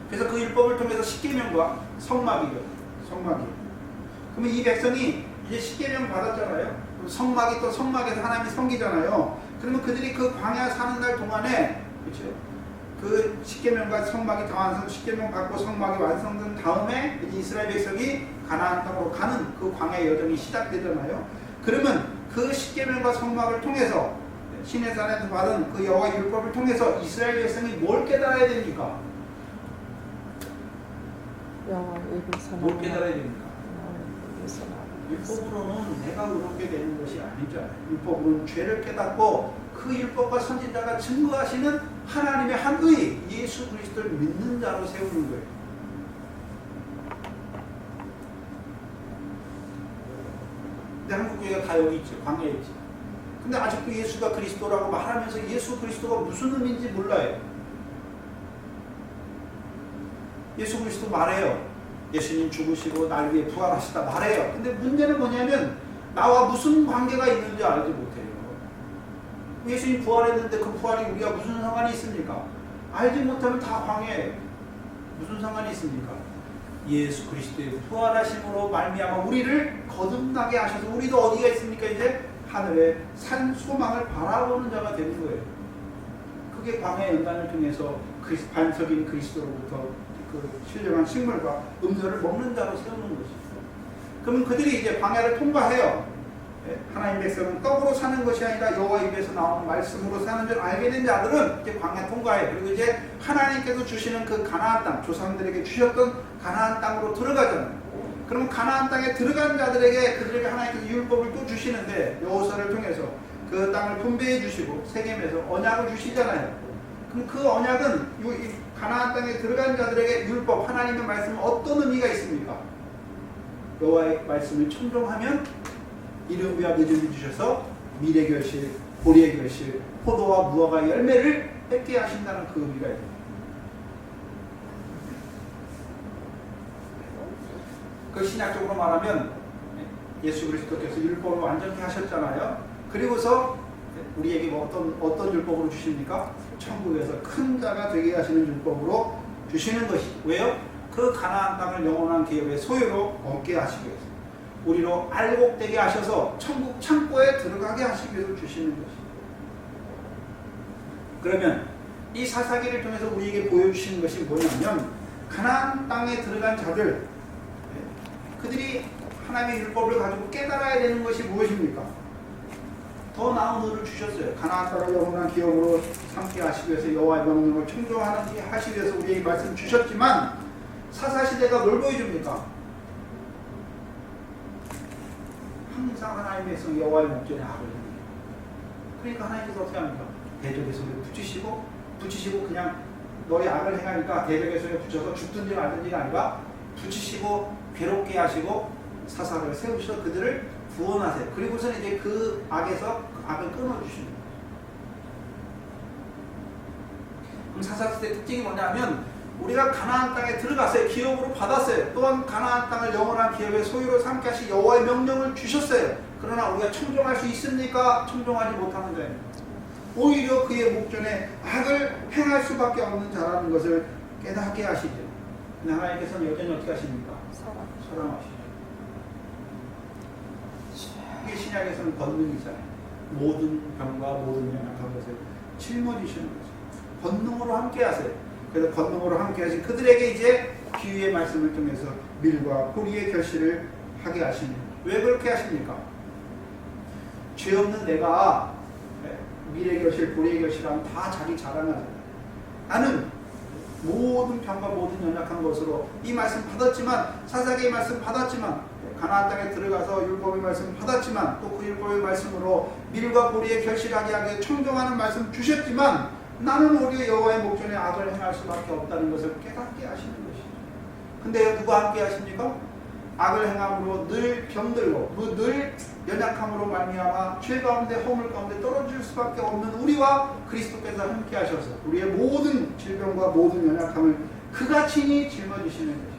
그래서 그 율법을 통해서 십계명과 성막이요. 성막이. 그러면 이 백성이 이제 십계명 받았잖아요. 성막이 또 성막에서 하나님이 섬기잖아요. 그러면 그들이 그 광야 사는 날 동안에 그렇죠? 그 십계명과 성막이 다 완성, 십계명 받고 성막이 완성된 다음에 이제 이스라엘 백성이 가나안 땅으로 가는 그 광야 여정이 시작되잖아요. 그러면 그 십계명과 성막을 통해서 신의 산에서 받은 그 여호와 율법을 통해서 이스라엘 백성이 뭘 깨달아야 됩니까? 뭘 깨달아야 됩니까? 율법으로는 내가 의롭게 되는 것이 아니죠. 율법으로는 죄를 깨닫고 그 율법과 선지자가 증거하시는 하나님의 한 의, 예수 그리스도를 믿는 자로 세우는 거예요. 근데 한국 교회가 다 여기 있죠. 광야에 있죠. 근데 아직도 예수가 그리스도라고 말하면서 예수 그리스도가 무슨 의미인지 몰라요. 예수 그리스도 말해요. 예수님 죽으시고 날 위해 부활하시다 말해요. 근데 문제는 뭐냐면 나와 무슨 관계가 있는지 알지 못해요. 예수님 부활했는데 그 부활이 우리가 무슨 상관이 있습니까? 알지 못하면 다 광야예요. 무슨 상관이 있습니까? 예수 그리스도의 부활하심으로 말미암아 우리를 거듭나게 하셔서 우리도 어디가 있습니까? 이제 하늘의 산 소망을 바라보는 자가 되는 거예요. 그게 광야 연단을 통해서 반석인 그리스도로부터 그 신령한 식물과 음료를 먹는 자로 세우는 것이죠. 그러면 그들이 이제 광야를 통과해요. 하나님 백성은 떡으로 사는 것이 아니라 여호와 입에서 나오는 말씀으로 사는 줄 알게 된 자들은 이제 광야 통과해요. 그리고 이제 하나님께서 주시는 그 가나안 땅, 조상들에게 주셨던 가나안 땅으로 들어가잖아요. 그러면 가나안 땅에 들어간 자들에게 그들에게 하나님께서 율법을 또 주시는데 여호수아를 통해서 그 땅을 분배해 주시고 세겜에서 언약을 주시잖아요. 그럼 그 언약은 가나안 땅에 들어간 자들에게 율법, 하나님의 말씀은 어떤 의미가 있습니까? 여호와의 말씀을 청종하면 이름과 믿음을 주셔서 미래 결실, 보리의 결실, 포도와 무화과 열매를 맺게 하신다는 그 의미가 있습니다. 그 신약적으로 말하면 예수 그리스도께서 율법을 완전히 하셨잖아요. 그리고서 우리에게 어떤 율법으로 주십니까? 천국에서 큰 자가 되게 하시는 율법으로 주시는 것이 왜요? 그 가나안 땅을 영원한 기업의 소유로 얻게 하시기 위해서 우리로 알곡되게 하셔서 천국 창고에 들어가게 하시기 위해서 주시는 것입니다. 그러면 이 사사기를 통해서 우리에게 보여주시는 것이 뭐냐면 가나안 땅에 들어간 자들 그들이 하나님의 율법을 가지고 깨달아야 되는 것이 무엇입니까? 더 나은 의를 주셨어요. 가나안 땅을 영원한 기업으로 삼게 하시기 위해서 여호와의 명령을 청종하시기 위해서 우리에게 말씀 주셨지만 사사시대가 뭘 보여줍니까? 항상 하나님의 성 여호와의 목전에 악을 행해요. 그러니까 하나님께서 어떻게 합니까? 대적의 손에 붙이시고 그냥 너희 악을 행하니까 대적의 손에 붙여서 죽든지 말든지가 아니라 붙이시고 괴롭게 하시고 사사를 세우셔서 그들을 구원하세요. 그리고서는 이제 그 악에서 악을 끊어주시는 거예요. 그럼 사사시대 특징이 뭐냐면 우리가 가나안 땅에 들어갔어요. 기업으로 받았어요. 또한 가나안 땅을 영원한 기업의 소유로 삼게 하시 여호와의 명령을 주셨어요. 그러나 우리가 청종할 수 있습니까? 청종하지 못하는 자입니다. 오히려 그의 목전에 악을 행할 수밖에 없는 자라는 것을 깨닫게 하시죠. 근데 하나님께서는 여전히 어떻게 하십니까? 사랑하시죠. 이게 신약에서는 권능이잖아요. 모든 병과 모든 연약한 것을 짊어지시는 거죠. 권능으로 함께 하세요. 그래서 권능으로 함께 하신 그들에게 이제 비유의 말씀을 통해서 밀과 보리의 결실을 하게 하시는 거예요. 왜 그렇게 하십니까? 죄 없는 내가 미래 결실, 보리의 결실하면 다 자기 자랑하잖아요. 나는 모든 병과 모든 연약한 것으로 이 말씀 받았지만 사사기의 말씀 받았지만 가나안 땅에 들어가서 율법의 말씀 받았지만 또 그 율법의 말씀으로 밀과 보리의 결실하게 하게 청정하는 말씀 주셨지만 나는 오히려 여호와의 목전에 악을 행할 수밖에 없다는 것을 깨닫게 하시는 것이죠. 근데 누가 함께 하십니까? 악을 행함으로 늘 병들고 늘 연약함으로 말미암아 죄 가운데 허물 가운데 떨어질 수밖에 없는 우리와 그리스도께서 함께 하셔서 우리의 모든 질병과 모든 연약함을 그가 친히 짊어지시는 것이죠.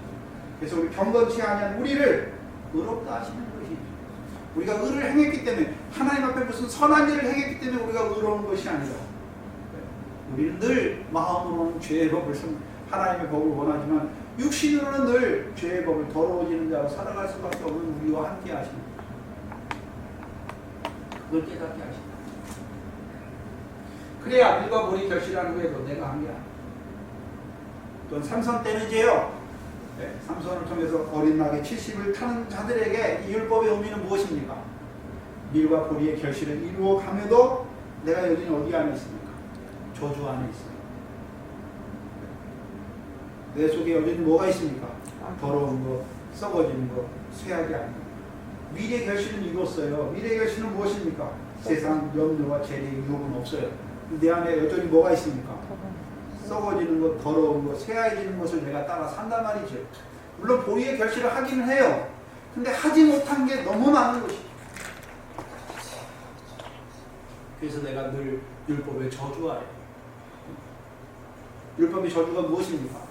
그래서 우리 경건치 아니한 우리를 의롭다 하시는 것이죠. 우리가 의를 행했기 때문에 하나님 앞에 무슨 선한 일을 행했기 때문에 우리가 의로운 것이 아니라 우리는 늘 마음으로는 죄의 법을 하나님의 법을 원하지만 육신으로는 늘 죄의 법을 더러워지는 자로 살아갈 수밖에 없는 우리와 함께 하십니다. 그걸 깨닫게 하십니다. 그래야 밀과 보리 결실한 후에도 내가 함께 합니다. 또 삼손 때는 이제요. 삼손을 통해서 어린 낙의 70을 타는 자들에게 이 율법의 의미는 무엇입니까? 밀과 보리의 결실을 이루어 가면도 내가 여전히 어디 안에 있습니까? 저주 안에 있어요. 내 속에 여전히 뭐가 있습니까? 더러운 거, 썩어지는 거, 쇠약이 아닙니다. 미래 결실은 이뤘어요. 미래 결실은 무엇입니까? 세상 염려와 재리의 유혹은 없어요. 내 안에 여전히 뭐가 있습니까? 썩어지는 것, 더러운 것, 쇠약해지는 것을 내가 따라 산단 말이죠. 물론 보리의 결실을 하기는 해요. 근데 하지 못한 게 너무 많은 것이죠. 그래서 내가 늘 율법의 저주하래. 율법의 저주가 무엇입니까?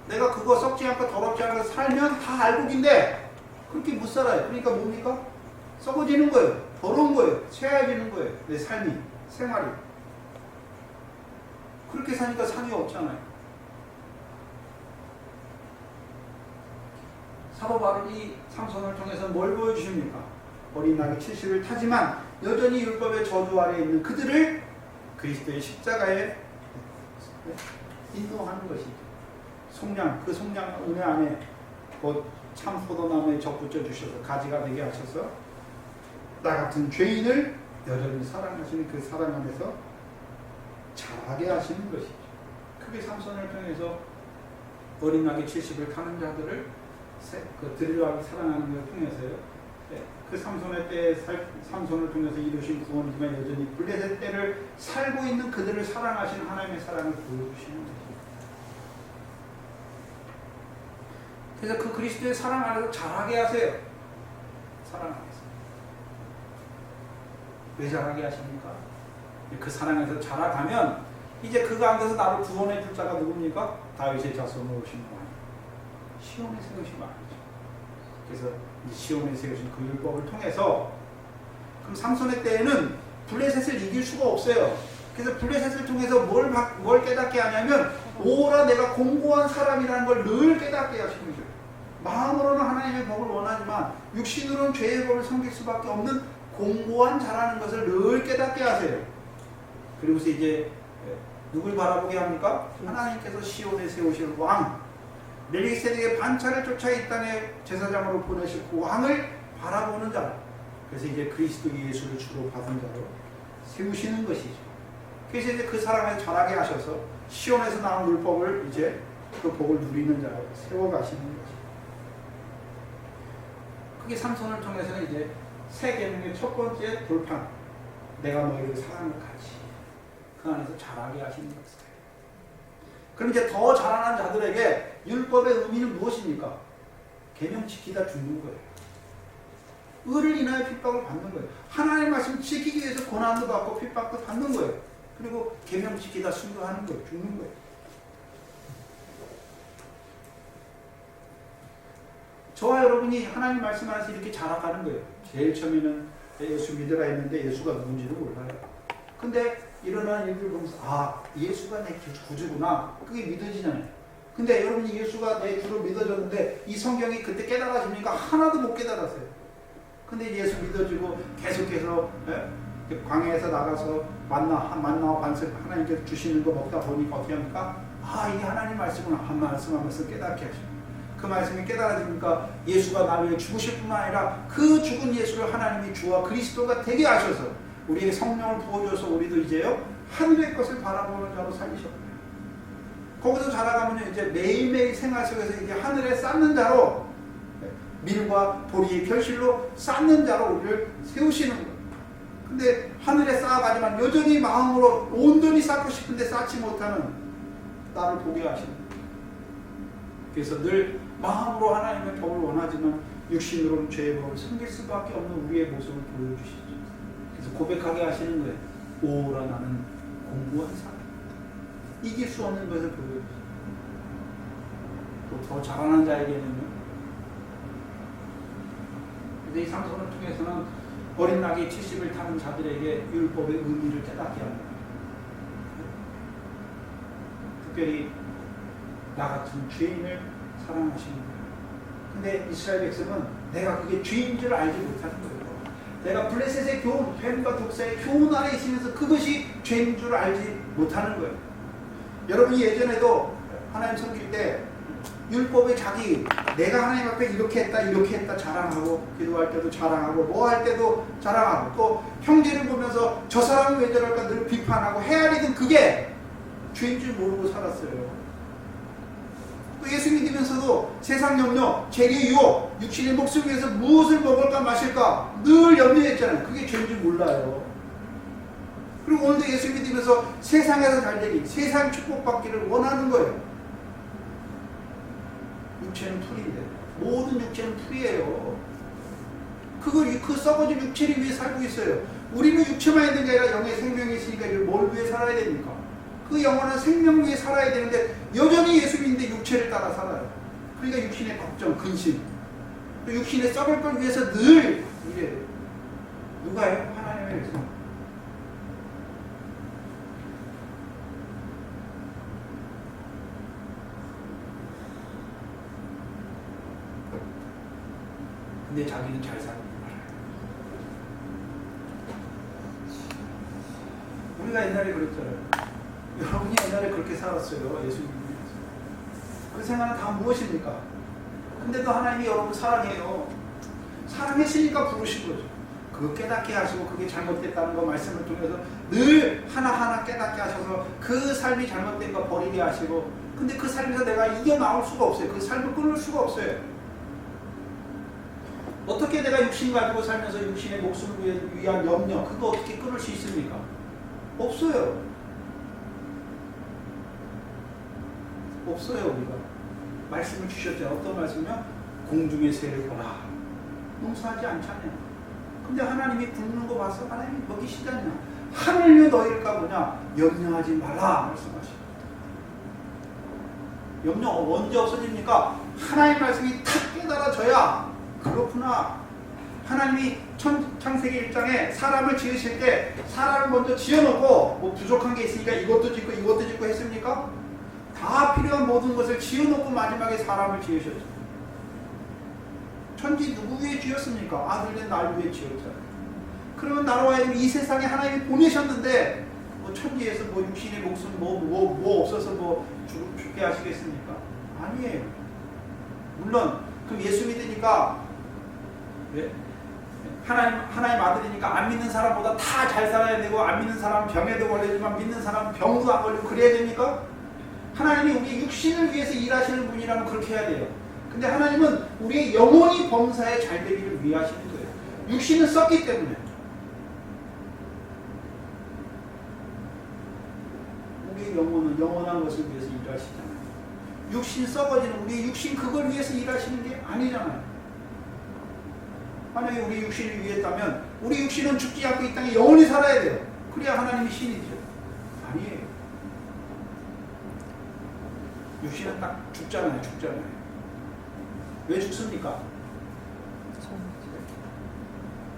내가 그거 썩지 않고 더럽지 않고 살면 다 알곡인데 그렇게 못 살아요. 그러니까 뭡니까? 썩어지는 거예요. 더러운 거예요. 쇠해지는 거예요. 내 삶이, 생활이. 그렇게 사니까 상이 없잖아요. 사도 바울이 삼손을 통해서 뭘 보여주십니까? 어린 낙이 70을 타지만 여전히 율법의 저주 아래에 있는 그들을 그리스도의 십자가에 인도하는 것이죠. 속량, 그 속량 은혜 안에 곧 참 포도나무에 접붙여 주셔서 가지가 되게 하셔서 나 같은 죄인을 여전히 사랑하시는 그 사랑 안에서 자라게 하시는 것이죠. 그게 삼손을 통해서 어린 낙이 70을 타는 자들을 들으라고 사랑하는 것을 통해서요. 그 삼손의 때에 삼손을 통해서 이루신 구원이지만 여전히 블레셋 때를 살고 있는 그들을 사랑하시는 하나님의 사랑을 보여주시는 것입니다. 그래서 그 그리스도의 사랑 안에서 자라게 하세요. 사랑 안에서. 왜 자라게 하십니까? 그 사랑 안에서 자라가면 이제 그 가운데서 나를 구원해 줄 자가 누굽니까? 다윗의 자손으로 오신 분. 시온에 세우신 거 아니죠. 그래서 이 시온에 세우신 그 율법을 통해서 그럼 삼손의 때에는 블레셋을 이길 수가 없어요. 그래서 블레셋을 통해서 뭘 깨닫게 하냐면 오라 내가 공고한 사람이라는 걸 늘 깨닫게 하시는 거죠. 마음으로는 하나님의 법을 원하지만 육신으로는 죄의 법을 섬길 수밖에 없는 공고한 자라는 것을 늘 깨닫게 하세요. 그리고서 이제 누굴 바라보게 합니까? 하나님께서 시온에 세우실 왕 멜기세덱의 반차를 쫓아 이 땅에 제사장으로 보내실 그 왕을 바라보는 자. 그래서 이제 그리스도 예수를 주로 받은 자로 세우시는 것이죠. 그래서 이제 그 사랑을 자라게 하셔서 시온에서 나온 율법을 이제 그 복을 누리는 자로 세워가시는 거죠. 그게 삼손을 통해서는 이제 새 계명의 첫 번째 돌판. 내가 너희를 사랑을 같이 그 안에서 자라게 하시는 것이에요. 그럼 이제 더 자라난 자들에게 율법의 의미는 무엇입니까? 계명 지키다 죽는 거예요. 의를 인하여 핍박을 받는 거예요. 하나님의 말씀 지키기 위해서 고난도 받고 핍박도 받는 거예요. 그리고 계명 지키다 순교하는 거예요. 죽는 거예요. 저와 여러분이 하나님 말씀 안에서 이렇게 자라가는 거예요. 제일 처음에는 예수 믿으라 했는데 예수가 누군지도 몰라요. 근데 일어나는 일들을 보면서 아 예수가 내 구주구나 그게 믿어지잖아요. 근데 여러분이 예수가 내 주로 믿어졌는데 이 성경이 그때 깨달아집니까? 하나도 못 깨달았어요. 근데 예수 믿어지고 계속해서 광야에서 나가서 만나와 반석 하나님께서 주시는 거 먹다 보니까 어떻게 합니까? 아 이게 하나님 말씀구나 한 말씀하면서 깨닫게 하시고 그 말씀이 깨달아지니까 예수가 나를 위해 죽으실 뿐만 아니라 그 죽은 예수를 하나님이 주와 그리스도가 되게 하셔서 우리에게 성령을 부어줘서 우리도 이제요 하늘의 것을 바라보는 자로 살리셨고요. 거기서 자라가면 이제 매일매일 생활 속에서 이제 하늘에 쌓는 자로 밀과 보리의 결실로 쌓는 자로 우리를 세우시는 거예요. 근데 하늘에 쌓아가지만 여전히 마음으로 온전히 쌓고 싶은데 쌓지 못하는 나를 보게 하시는 거예요. 그래서 늘 마음으로 하나님의 법을 원하지만 육신으로는 죄의 법을 섬길 수밖에 없는 우리의 모습을 보여주시죠. 그래서 고백하게 하시는 거예요. 오라 나는 공고한 사람. 이길 수 없는 것을 보여주시죠. 또 더 자라난 자에게는요. 근데 이 삼손을 통해서는 어린 낙이 70을 타는 자들에게 율법의 의미를 깨닫게 합니다. 특별히 나 같은 죄인을 사랑하시는 거예요. 근데 이스라엘 백성은 내가 그게 죄인 줄 알지 못하는 거예요. 내가 블레셋의 교훈, 뱀과 독사의 교훈 아래 있으면서 그것이 죄인 줄 알지 못하는 거예요. 여러분이 예전에도 하나님 섬길 때 율법에 내가 하나님 앞에 이렇게 했다 자랑하고 기도할 때도 자랑하고 뭐 할 때도 자랑하고 또 형제를 보면서 저 사람이 왜 저럴까 늘 비판하고 헤아리던 그게 죄인 줄 모르고 살았어요. 또 예수 믿으면서도 세상 염려, 재리 유혹, 육신의 목숨을 위해서 무엇을 먹을까 마실까 늘 염려했잖아요. 그게 죄인 줄 몰라요. 그리고 오늘도 예수 믿으면서 세상에서 잘되기, 세상 축복받기를 원하는 거예요. 육체는 풀인데 모든 육체는 풀이에요. 그 썩어진 육체를 위해 살고 있어요. 우리는 육체만 있는 게 아니라 영의 생명이 있으니까 뭘 위해 살아야 됩니까? 그 영원한 생명 위해 살아야 되는데 여전히 예수 믿는데 육체를 따라 살아요. 그러니까 육신의 걱정, 근심, 또 육신의 썩을 걸 위해서 늘 이래요. 누가요? 하나님의 백성. 근데 자기는 잘 사는 줄 알아요. 우리가 옛날에 그랬잖아요. 여러분이 옛날에 그렇게 살았어요. 예수 믿으면서. 그 생활은 다 무엇입니까? 근데도 하나님이 여러분 사랑해요. 사랑했으니까 부르신 거죠. 그거 깨닫게 하시고 그게 잘못됐다는 거 말씀을 통해서 늘 하나하나 깨닫게 하셔서 그 삶이 잘못된 거 버리게 하시고 근데 그 삶에서 내가 이겨나올 수가 없어요. 그 삶을 끊을 수가 없어요. 어떻게 내가 육신 가지고 살면서 육신의 목숨을 위한 염려 그거 어떻게 끊을 수 있습니까? 없어요. 없어요 우리가. 말씀을 주셨잖아요. 어떤 말씀이요? 공중의 새를 보라. 농사하지 않잖아요. 근데 하나님이 굶는 거 봐서 하나님이 먹이시잖냐. 하늘요 너희일까 보냐. 염려하지 마라 말씀하시고. 염려 언제 없어집니까? 하나님 말씀이 탁 깨달아져야. 그렇구나. 하나님이 창세기 1장에 사람을 지으실 때 사람을 먼저 지어놓고 뭐 부족한 게 있으니까 이것도 짓고 이것도 짓고 했습니까? 다 필요한 모든 것을 지어놓고 마지막에 사람을 지으셨죠. 천지 누구 위에 지었습니까? 아들된 날 위에 지었잖아요. 그러면 나로 하여금 이 세상에 하나님이 보내셨는데 뭐 천지에서 뭐 육신의 목숨 뭐 없어서 뭐 죽게 하시겠습니까? 아니에요. 물론 그럼 예수 믿으니까 왜? 하나님 아들이니까 안 믿는 사람보다 다 잘 살아야 되고 안 믿는 사람은 병에도 걸리지만 믿는 사람은 병도 안 걸리고 그래야 됩니까? 하나님이 우리 육신을 위해서 일하시는 분이라면 그렇게 해야 돼요. 근데 하나님은 우리의 영혼이 범사에 잘 되기를 위해 하시는 거예요. 육신은 썩기 때문에. 우리의 영혼은 영원한 것을 위해서 일하시잖아요. 육신 썩어지는 우리의 육신 그걸 위해서 일하시는 게 아니잖아요. 만약에 우리 육신을 위했다면 우리 육신은 죽지 않고 이 땅에 영원히 살아야 돼요. 그래야 하나님이 신이죠. 아니에요. 육신은 딱 죽잖아요. 왜 죽습니까?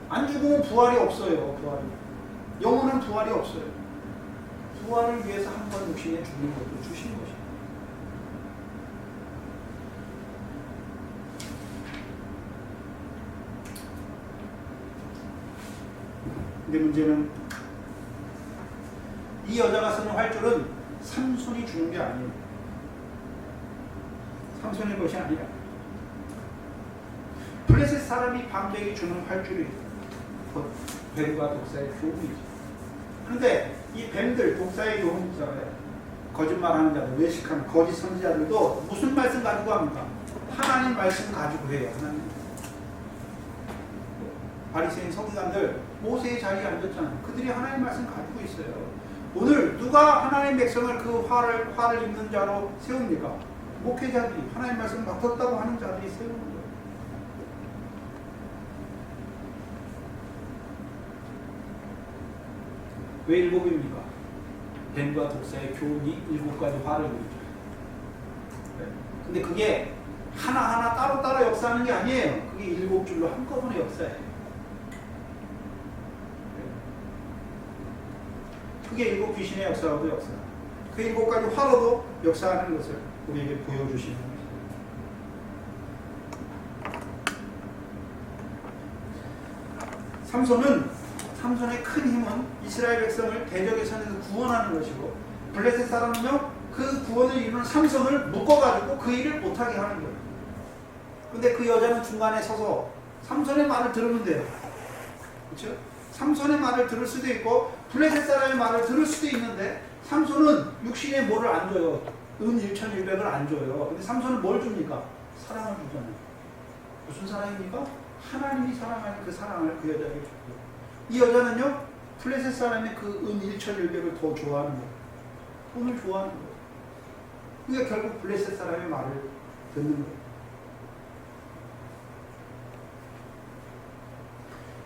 안 죽으면 부활이 없어요. 영혼은 부활이 없어요. 부활을 위해서 한 번 육신에 죽는 것도 주신 것이에요. 근데 문제는 이 여자가 쓰는 활줄은 삼손이 주는 게 아니에요. 삼손의 것이 아니라 블레셋 사람이 밤되게 주는 활줄이 뱀과 독사의 교훈이죠. 그런데 이 뱀들, 독사의 교훈 있잖아요. 거짓말하는 자들, 외식하는 거짓 선지자들도 무슨 말씀 가지고 합니까? 하나님 말씀 가지고 해요. 하나님. 바리새인 서기관들 모세의 자리에 앉았잖아요. 그들이 하나님 말씀 가지고 있어요. 오늘 누가 하나님 백성을 그 화를 입는 자로 세웁니까? 목회자들이 하나님 말씀 맡았다고 하는 자들이 세우는 거예요. 왜 일곱입니까? 뱀과 독사의 교훈이 7가지 화를 보이죠. 근데 그게 하나하나 따로따로 역사하는 게 아니에요. 그게 7줄로 한꺼번에 역사해요. 그게 7 귀신의 역사로도 역사. 그 7가지 화로도 역사하는 것을 우리에게 보여주시는 것입니다. 삼손의 큰 힘은 이스라엘 백성을 대적의 손에서 구원하는 것이고, 블레셋 사람은요 그 구원을 이루는 삼손을 묶어가지고 그 일을 못하게 하는 거예요. 근데 그 여자는 중간에 서서 삼손의 말을 들으면 돼요. 그렇죠? 삼손의 말을 들을 수도 있고 블레셋 사람의 말을 들을 수도 있는데, 삼손은 육신에 뭐를 안 줘요. 은 1,100을 안 줘요. 근데 삼손은 뭘 줍니까? 사랑을 주잖아요. 무슨 사랑입니까? 하나님이 사랑하는 그 사랑을 그 여자에게 줬고, 이 여자는요 블레셋 사람의 그 은 1,100을 더 좋아하는 거예요. 돈을 좋아하는 거예요. 그러니까 결국 블레셋 사람의 말을 듣는 거예요.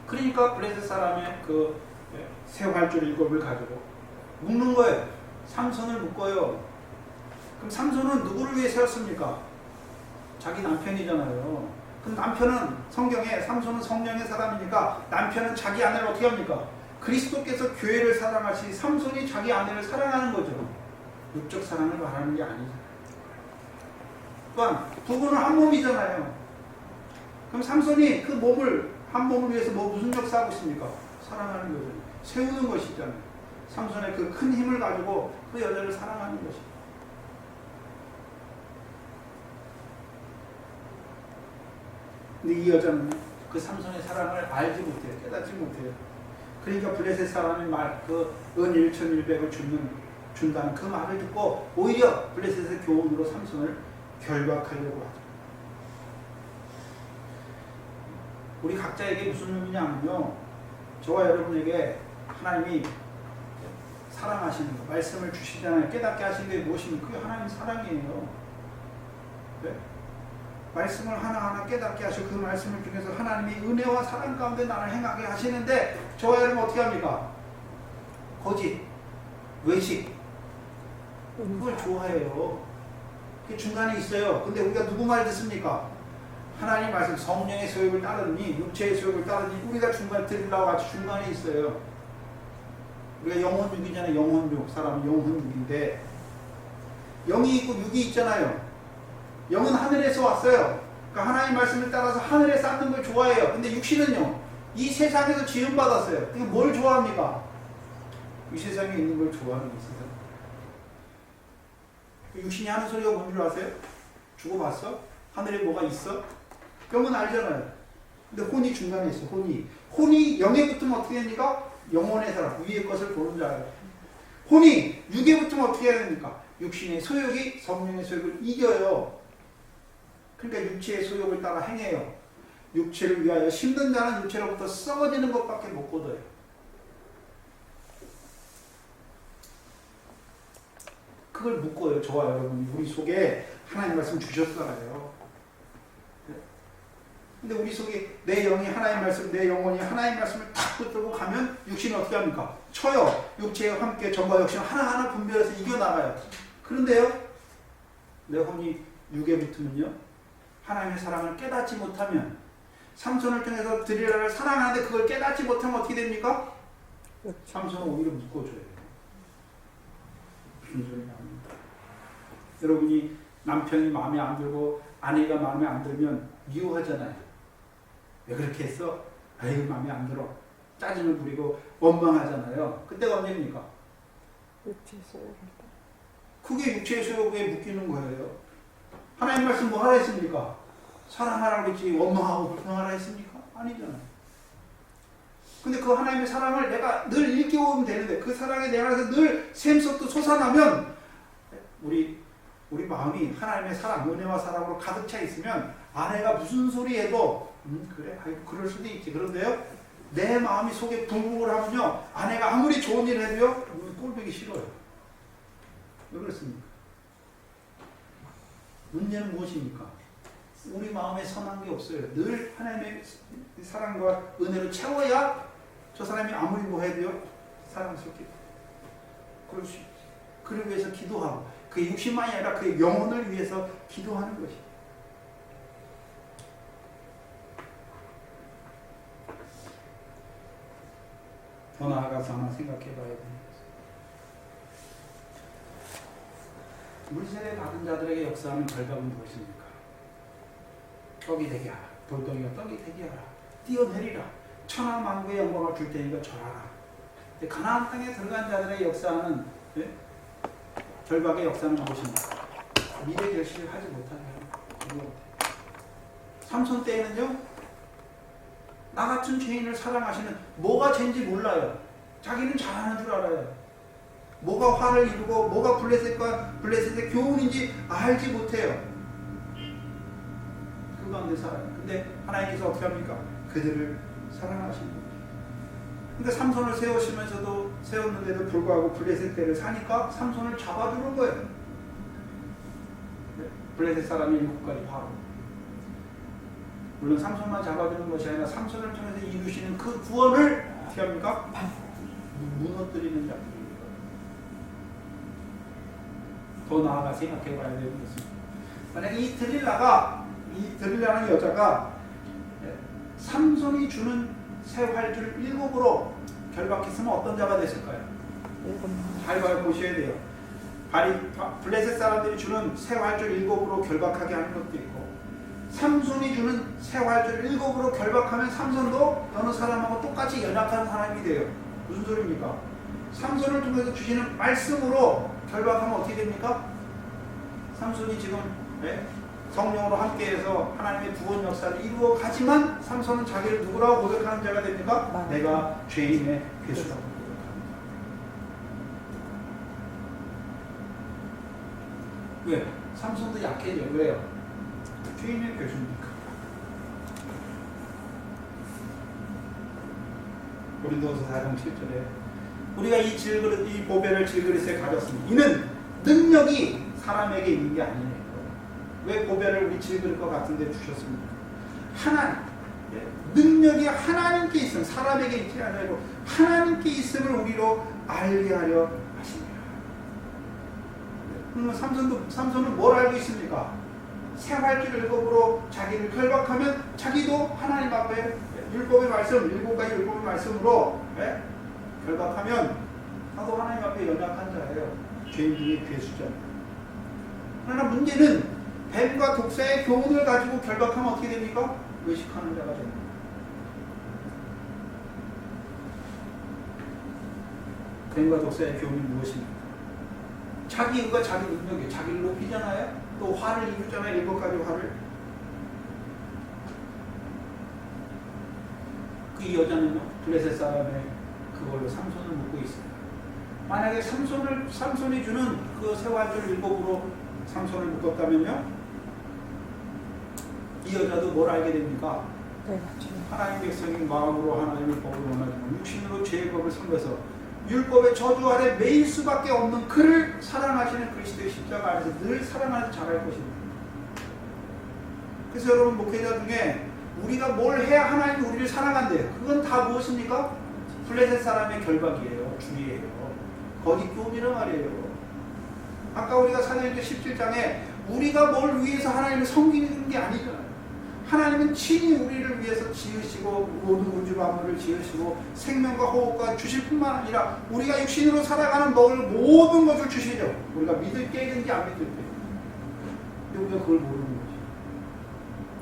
그러니까 블레셋 사람의 그 새 활줄 7을 가지고 묶는 거예요. 삼손을 묶어요. 그럼 삼손은 누구를 위해 세웠습니까? 자기 남편이잖아요. 그럼 남편은 성경에 삼손은 성령의 사람이니까 남편은 자기 아내를 어떻게 합니까? 그리스도께서 교회를 사랑하시 삼손이 자기 아내를 사랑하는 거죠. 육적 사랑을 말하는 게 아니죠. 또한 부부는 한 몸이잖아요. 그럼 삼손이 그 몸을 한 몸을 위해서 무슨 역사하고 있습니까? 사랑하는 거죠. 세우는 것이잖아요. 삼손의 그 큰 힘을 가지고 그 여자를 사랑하는 것이죠. 근데 이 여자는 그 삼손의 사랑을 알지 못해요. 깨닫지 못해요. 그러니까 블레셋 사람의 말, 그 은 1,100을 준다는 그 말을 듣고 오히려 블레셋의 교훈으로 삼손을 결박하려고 하죠. 우리 각자에게 무슨 의미냐면요, 저와 여러분에게 하나님이 사랑하시는 거, 말씀을 주시잖아요. 깨닫게 하시는 게 무엇입니까? 그게 하나님 사랑이에요. 네? 말씀을 하나하나 깨닫게 하시고 그 말씀을 통해서 하나님이 은혜와 사랑 가운데 나를 행하게 하시는데 저와 여러분 어떻게 합니까? 거짓, 외식 그걸 좋아해요. 그게 중간에 있어요. 근데 우리가 누구 말 듣습니까? 하나님 말씀 성령의 소욕을 따르니 육체의 소욕을 따르니 우리가 중간에 들으려고 같이 중간에 있어요. 우리가 영혼육이잖아요. 영혼육. 사람은 영혼육인데 영이 있고 육이 있잖아요. 영은 하늘에서 왔어요. 그러니까 하나님 말씀을 따라서 하늘에 쌓는 걸 좋아해요. 근데 육신은요. 이 세상에서 지음받았어요. 그러니까 뭘 좋아합니까? 이 세상에 있는 걸 좋아하는 이 세상. 육신이 하는 소리가 뭔 줄 아세요? 죽어봤어? 하늘에 뭐가 있어? 그러면 알잖아요. 근데 혼이 중간에 있어. 혼이 영에 붙으면 어떻게 됩니까? 영혼의 사람, 위의 것을 보는 자예요. 혼이 육에 붙으면 어떻게 해야 됩니까? 육신의 소욕이 성령의 소욕을 이겨요. 그러니까 육체의 소욕을 따라 행해요. 육체를 위하여 심는 자는 육체로부터 썩어지는 것밖에 못 거둬요. 그걸 묶어요. 저와 여러분이 우리 속에 하나님 말씀 주셨잖아요. 근데 우리 속에 내 영이 하나님 말씀, 내 영혼이 하나님 말씀을 탁 붙들고 가면 육신이 어떻게 합니까? 쳐요. 육체와 함께 전과 육신을 하나하나 분별해서 이겨나가요. 그런데요, 내 혼이 육에 붙으면요, 하나님의 사랑을 깨닫지 못하면, 삼손을 통해서 드릴라를 사랑하는데 그걸 깨닫지 못하면 어떻게 됩니까? 삼손은 오히려 묶어줘요. 무슨 소리냐 합니다. 여러분이 남편이 마음에 안 들고 아내가 마음에 안 들면 미워하잖아요. 왜 그렇게 했어? 아이고 마음에 안 들어. 짜증을 부리고 원망하잖아요. 그때가 언제입니까? 육체의 소욕을 그게 육체의 소욕에 묶이는 거예요. 하나님 말씀 뭐 하라 했습니까? 사랑하라고 했지 원망하고 불평하라 했습니까? 아니잖아요. 근데 그 하나님의 사랑을 내가 늘 일깨우면 되는데 그 사랑에 내 안에서 늘 샘솟도 솟아나면 우리 마음이 하나님의 사랑, 은혜와 사랑으로 가득 차 있으면 아내가 무슨 소리 해도 그래, 아이고 그럴 수도 있지. 그런데요, 내 마음이 속에 붕붕을 하면요, 아내가 아무리 좋은 일 해도요, 꼴보기 싫어요. 왜 그렇습니까? 문제는 무엇입니까? 우리 마음에 선한 게 없어요. 늘 하나님의 사랑과 은혜로 채워야 저 사람이 아무리 뭐 해도요, 사랑스럽게 그럴 수 있지. 그를 위해서 기도하고 그의 육신만이 아니라 그의 영혼을 위해서 기도하는 것이. 더 나아가서 하나 생각해 봐야 됩니다. 우리 세대 받은 자들에게 역사하는 결과는 무엇입니까? 떡이 되게 하라. 돌덩이가 떡이 되게 하라. 뛰어내리라. 천하 만국의 영광을 줄 테니까 절하라. 가나안 땅에 들어간 자들의 역사하는 결박의 역사는 무엇입니까? 미래 결실을 하지 못하게 하는 거예요. 삼손 때에는요, 나 같은 죄인을 사랑하시는, 뭐가 죄인지 몰라요. 자기는 잘하는 줄 알아요. 뭐가 화를 이루고 뭐가 블레셋의 교훈인지 알지 못해요. 그 가운데 살아요. 근데 하나님께서 어떻게 합니까? 그들을 사랑하시는 거예요. 그러니까 삼손을 세웠는데도 불구하고 블레셋 때를 사니까 삼손을 잡아주는 거예요. 블레셋 사람이 7가지 바로. 물론 삼손만 잡아주는 것이 아니라 삼손을 통해서 이루시는 그 구원을 어떻게 합니까? 무너뜨리는 작품입니다. 더 나아가 생각해 봐야 되는 것입니다. 만약 이 드릴라는 여자가 삼손이 주는 새 활주를 7으로 결박했으면 어떤 자가 됐을까요? 잘 보셔야 돼요. 블레셋 사람들이 주는 새 활줄 7으로 결박하게 하는 것도 있고, 삼손이 주는 새 활줄 7으로 결박하면 삼손도 어느 사람하고 똑같이 연약한 사람이 돼요. 무슨 소리입니까? 삼손을 통해서 주시는 말씀으로 결박하면 어떻게 됩니까? 삼손이 지금 성령으로 함께해서 하나님의 구원 역사를 이루어 가지만 삼손은 자기를 누구라고 고백하는 자가 됩니까? 내가 죄인의 괴수라고 고백합니다. 왜? 삼손도 약해져. 왜요? 죄인의 괴수니까. 고린도서 4장 7절에 우리가 이 보배를 질그릇에 가졌으니 이는 능력이 사람에게 있는 게 아니네요. 왜 고배를 우리 질그릇 것 같은데 주셨습니까? 하나님, 능력이 하나님께 있음, 사람에게 있지 않고 하나님께 있음을 우리로 알게 하려 하십니다. 삼손은 뭘 알고 있습니까? 생활길 율법으로 자기를 결박하면 자기도 하나님 앞에 율법의 말씀, 7가지 율법의 말씀으로 결박하면 나도 하나님 앞에 연약한 자예요. 죄인 중에 괴수자입니다. 그러나 문제는 뱀과 독사의 교훈을 가지고 결박하면 어떻게 됩니까? 의식하는 자가 됩니다. 뱀과 독사의 교훈이 무엇입니까? 자기 의가 자기 능력이 자기를 높이잖아요. 또 화를 이루잖아요. 7가지 화를. 그 여자는요, 블레셋 사람의 그걸로 삼손을 묶고 있어요. 만약에 삼손이 주는 그 세활줄 율법으로 삼손을 묶었다면요, 이 여자도 뭘 알게 됩니까? 네, 맞죠. 하나님 백성이 마음으로 하나님의 법을 원하지만 육신으로 죄의 법을 섬겨서 율법의 저주 아래 매일 수밖에 없는 그를 사랑하시는 그리스도의 십자가 아래서 늘 사랑하는 자갈 것입니다. 그래서 여러분 목회자 중에 우리가 뭘 해야 하나님이 우리를 사랑한대요. 그건 다 무엇입니까? 블레셋 사람의 결박이에요. 주의예요. 거짓 교훈이란 말이에요. 아까 우리가 사도행전 17장에 우리가 뭘 위해서 하나님을 섬기는 게 아니잖아요. 하나님은 친히 우리를 위해서 지으시고 모든 우주 만물을 지으시고 생명과 호흡과 주실 뿐만 아니라 우리가 육신으로 살아가는 먹을 모든 것을 주시죠. 우리가 믿을 게 있는지 안 믿을 게. 근데 우리가 그걸 모르는 거죠.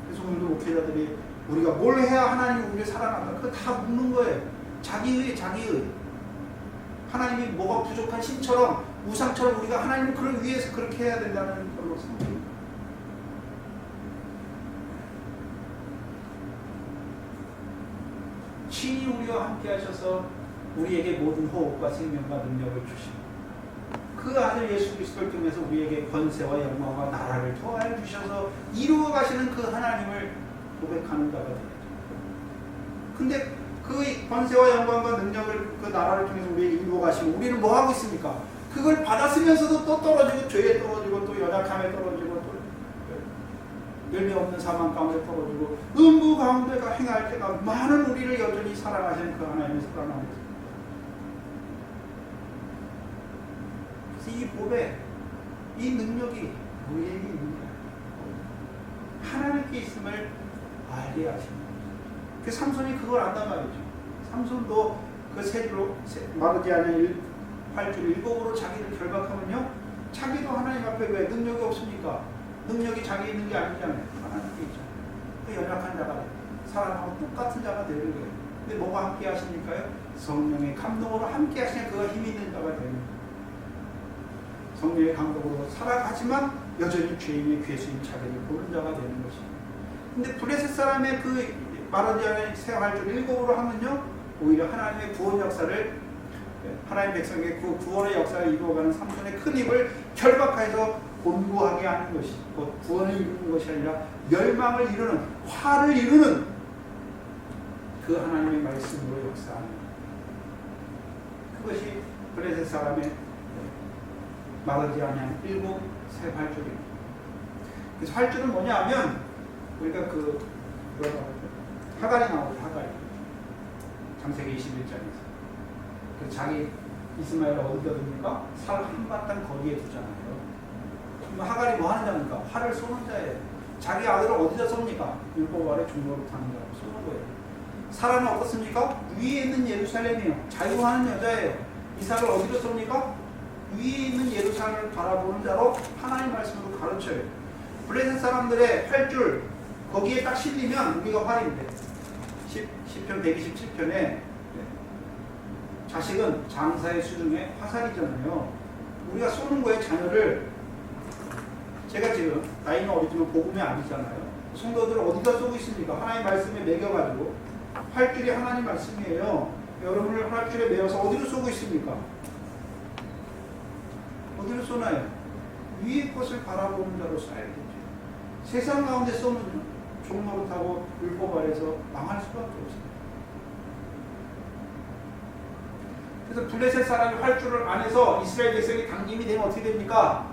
그래서 오늘도 목회자들이 우리가 뭘 해야 하나님이 우리를 사랑한다. 그거 다 묻는 거예요. 자기의. 하나님이 뭐가 부족한 신처럼 우상처럼 우리가 하나님을 그를 위해서 그렇게 해야 된다는 걸로 생각합니다. 친히 우리와 함께 하셔서 우리에게 모든 호흡과 생명과 능력을 주시고 그 아들 예수 그리스도를 통해서 우리에게 권세와 영광과 나라를 더하여 주셔서 이루어 가시는 그 하나님을 고백하는 자가 되겠죠. 근데 그 권세와 영광과 능력을 그 나라를 통해서 우리에게 이루어 가시면 우리는 뭐 하고 있습니까? 그걸 받았으면서도 또 떨어지고 죄에 떨어지고 또 연약함에 떨어지고 또 열매 없는 사망 가운데 떨어지고 음부 가운데가 행할 때가 많은 우리를 여전히 사랑하시는 그 하나님을 사랑하고 있습니다. 그래서 이 법에 이 능력이 우리에게 있는 거예요. 하나님께 있음을 알게 하십니다. 그 삼손이 그걸 안단 말이죠. 삼손도 그 세 줄로 마르지 않은 8줄 율법으로 자기를 결박하면요, 자기도 하나님 앞에 왜 능력이 없습니까? 능력이 자기 있는 게 아니잖아요. 하나님께 있잖아요. 그 연약한 자가 돼요. 사람하고 똑같은 자가 되는 거예요. 근데 뭐가 함께 하십니까요? 성령의 감동으로 함께 하시는 그가 힘 있는 자가 되는 거예요. 성령의 감동으로 살아가지만 여전히 죄인의 괴수인 자기를 보는 자가 되는 것이죠. 근데 블레셋 사람의 그 마르지 않은 생활줄 7으로 하면요, 오히려 하나님의 구원 역사를, 하나님 백성의 그 구원의 역사를 이루어가는 삼손의 큰 힘을 결박해서 곤고하게 하는 것이, 곧 구원을 이루는 것이 아니라 멸망을 이루는, 화를 이루는 그 하나님의 말씀으로 역사하는 그것이 블레셋 사람의 마르지 않은 7 새 활줄입니다. 그래서 활줄은 뭐냐 하면 우리가 하갈이 나오죠. 하갈이 창세기 21장에서 그 자기 이스마엘을 어디다 둡니까? 살 한바탕 거리에 두잖아요. 그럼 하갈이 뭐 하는 자입니까? 활을 쏘는 자예요. 자기 아들을 어디다 쏩니까? 율법 아래 종로로 타는 자고 쏘는 거예요. 사람은 어떻습니까? 위에 있는 예루살렘이에요. 자유하는 여자예요. 이삭을 어디로 쏩니까? 위에 있는 예루살렘을 바라보는 자로 하나님 말씀으로 가르쳐요. 블레셋 사람들의 활줄 거기에 딱 실리면 우리가 활인데, 시편 127편에 자식은 장사의 수중에 화살이잖아요. 우리가 쏘는 거에 자녀를, 제가 지금 나이는 어리지만 복음의 아니잖아요. 성도들을 어디다 쏘고 있습니까? 하나님 말씀에 매겨가지고, 활줄이 하나님 말씀이에요. 여러분을 활줄에 매어서 어디로 쏘고 있습니까? 어디로 쏘나요? 위의 것을 바라보는 자로 쏴야 되죠. 세상 가운데 쏘면요, 종노릇하고 율법 아래서 망할 수밖에 없습니다. 그래서 블레셋 사람이 활줄을 안에서 이스라엘 백성이 당김이 되면 어떻게 됩니까?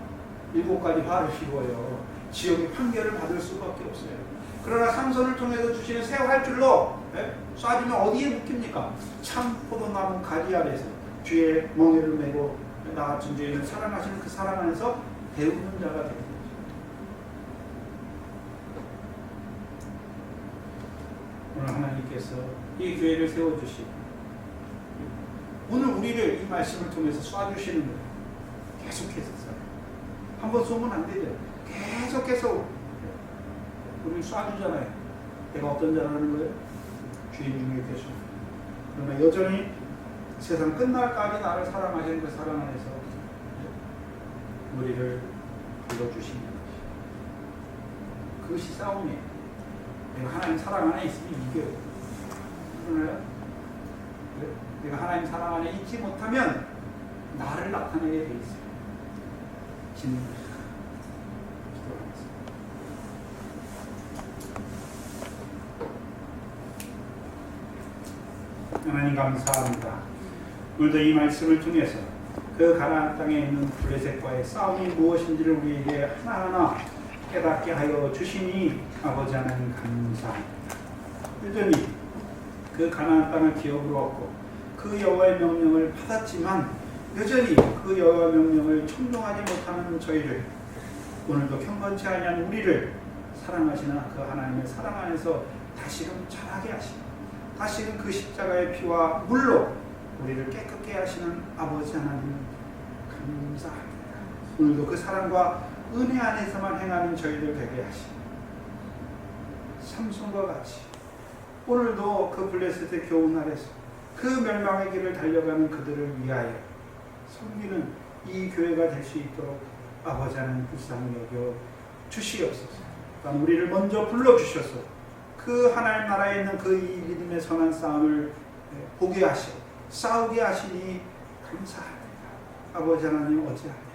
7가지 화를 씌워요. 지옥의 판결을 받을 수밖에 없어요. 그러나 삼손을 통해서 주시는 새 활줄로 쏴주면 어디에 묶입니까? 참 포도나무 가지 아래서 주의 멍에를 메고 나 같은 죄인을 사랑하시는 그 사랑 안에서 배우는 자가 되는 거죠. 오늘 하나님께서 이 교회를 세워주시고 오늘 우리를 이 말씀을 통해서 쏴주시는 거예요. 계속해서 한번 쏘면 안 되죠. 계속해서 우리를 쏴주잖아요. 내가 어떤 자라는 거예요? 주인 중에 계속. 그러나 여전히 세상 끝날까지 나를 사랑하시는 그 사랑 안에서 우리를 불러주시는 것이. 그것이 싸움이에요. 내가 하나님 사랑 안에 있으면 이겨요. 그러나요? 내가 하나님 사랑 안에 있지 못하면 나를 나타내게 돼 있어요. 하나님 감사합니다. 오늘도 이 말씀을 통해서 그 가나안 땅에 있는 블레셋과의 싸움이 무엇인지를 우리에게 하나하나 깨닫게 하여 주시니 아버지 하나님 감사합니다. 여전히 그 가나안 땅을 기업으로 얻고 그 여호와의 명령을 받았지만 여전히 그 여호와의 명령을 청종하지 못하는 저희를 오늘도 경건치 아니한 우리를 사랑하시는 그 하나님의 사랑 안에서 다시금 자라게 하시고 다시금 그 십자가의 피와 물로 우리를 깨끗게 하시는 아버지 하나님 감사합니다. 오늘도 그 사랑과 은혜 안에서만 행하는 저희들 되게 하시고 삼손과 같이 오늘도 그 블레셋의 교훈 아래서 그 멸망의 길을 달려가는 그들을 위하여 섬기는 이 교회가 될 수 있도록 아버지 하나님 불쌍히 여겨 주시옵소서. 또한 우리를 먼저 불러주셔서 그 하나님 나라에 있는 그 이 믿음의 선한 싸움을 보게 하시고 싸우게 하시니 감사합니다. 아버지 하나님 어찌합니까?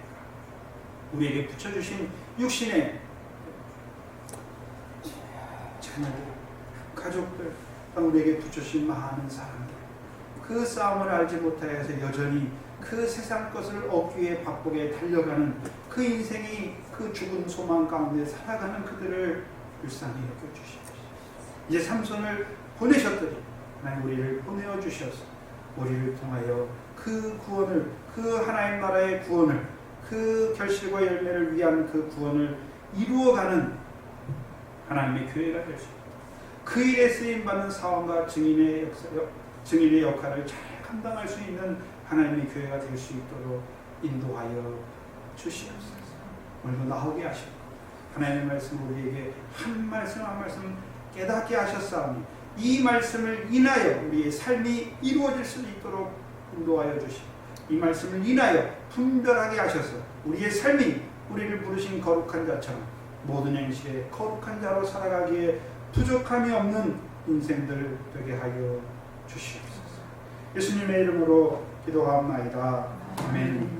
우리에게 붙여주신 육신의 자녀들, 가족들, 우리에게 붙여주신 많은 사람들 그 싸움을 알지 못하여서 여전히 그 세상 것을 얻기 위해 바쁘게 달려가는 그 인생이 그 죽은 소망 가운데 살아가는 그들을 불쌍히 여겨주시옵소서. 이제 삼손을 보내셨더니 하나님 우리를 보내어 주셔서 우리를 통하여 그 구원을, 그 하나님 나라의 구원을, 그 결실과 열매를 위한 그 구원을 이루어가는 하나님의 교회가 될 수 있다. 그 일에 쓰임받는 사원과 증인의 역할을 잘 감당할 수 있는 하나님의 교회가 될 수 있도록 인도하여 주시옵소서. 오늘도 나오게 하시고 하나님의 말씀을 우리에게 한 말씀 한 말씀 깨닫게 하셨사오니 이 말씀을 인하여 우리의 삶이 이루어질 수 있도록 인도하여 주시고 이 말씀을 인하여 분별하게 하셔서 우리의 삶이 우리를 부르신 거룩한 자처럼 모든 행실에 거룩한 자로 살아가기에 부족함이 없는 인생들 되게 하여 주시옵소서. 예수님의 이름으로 기도하옵나이다. 아멘.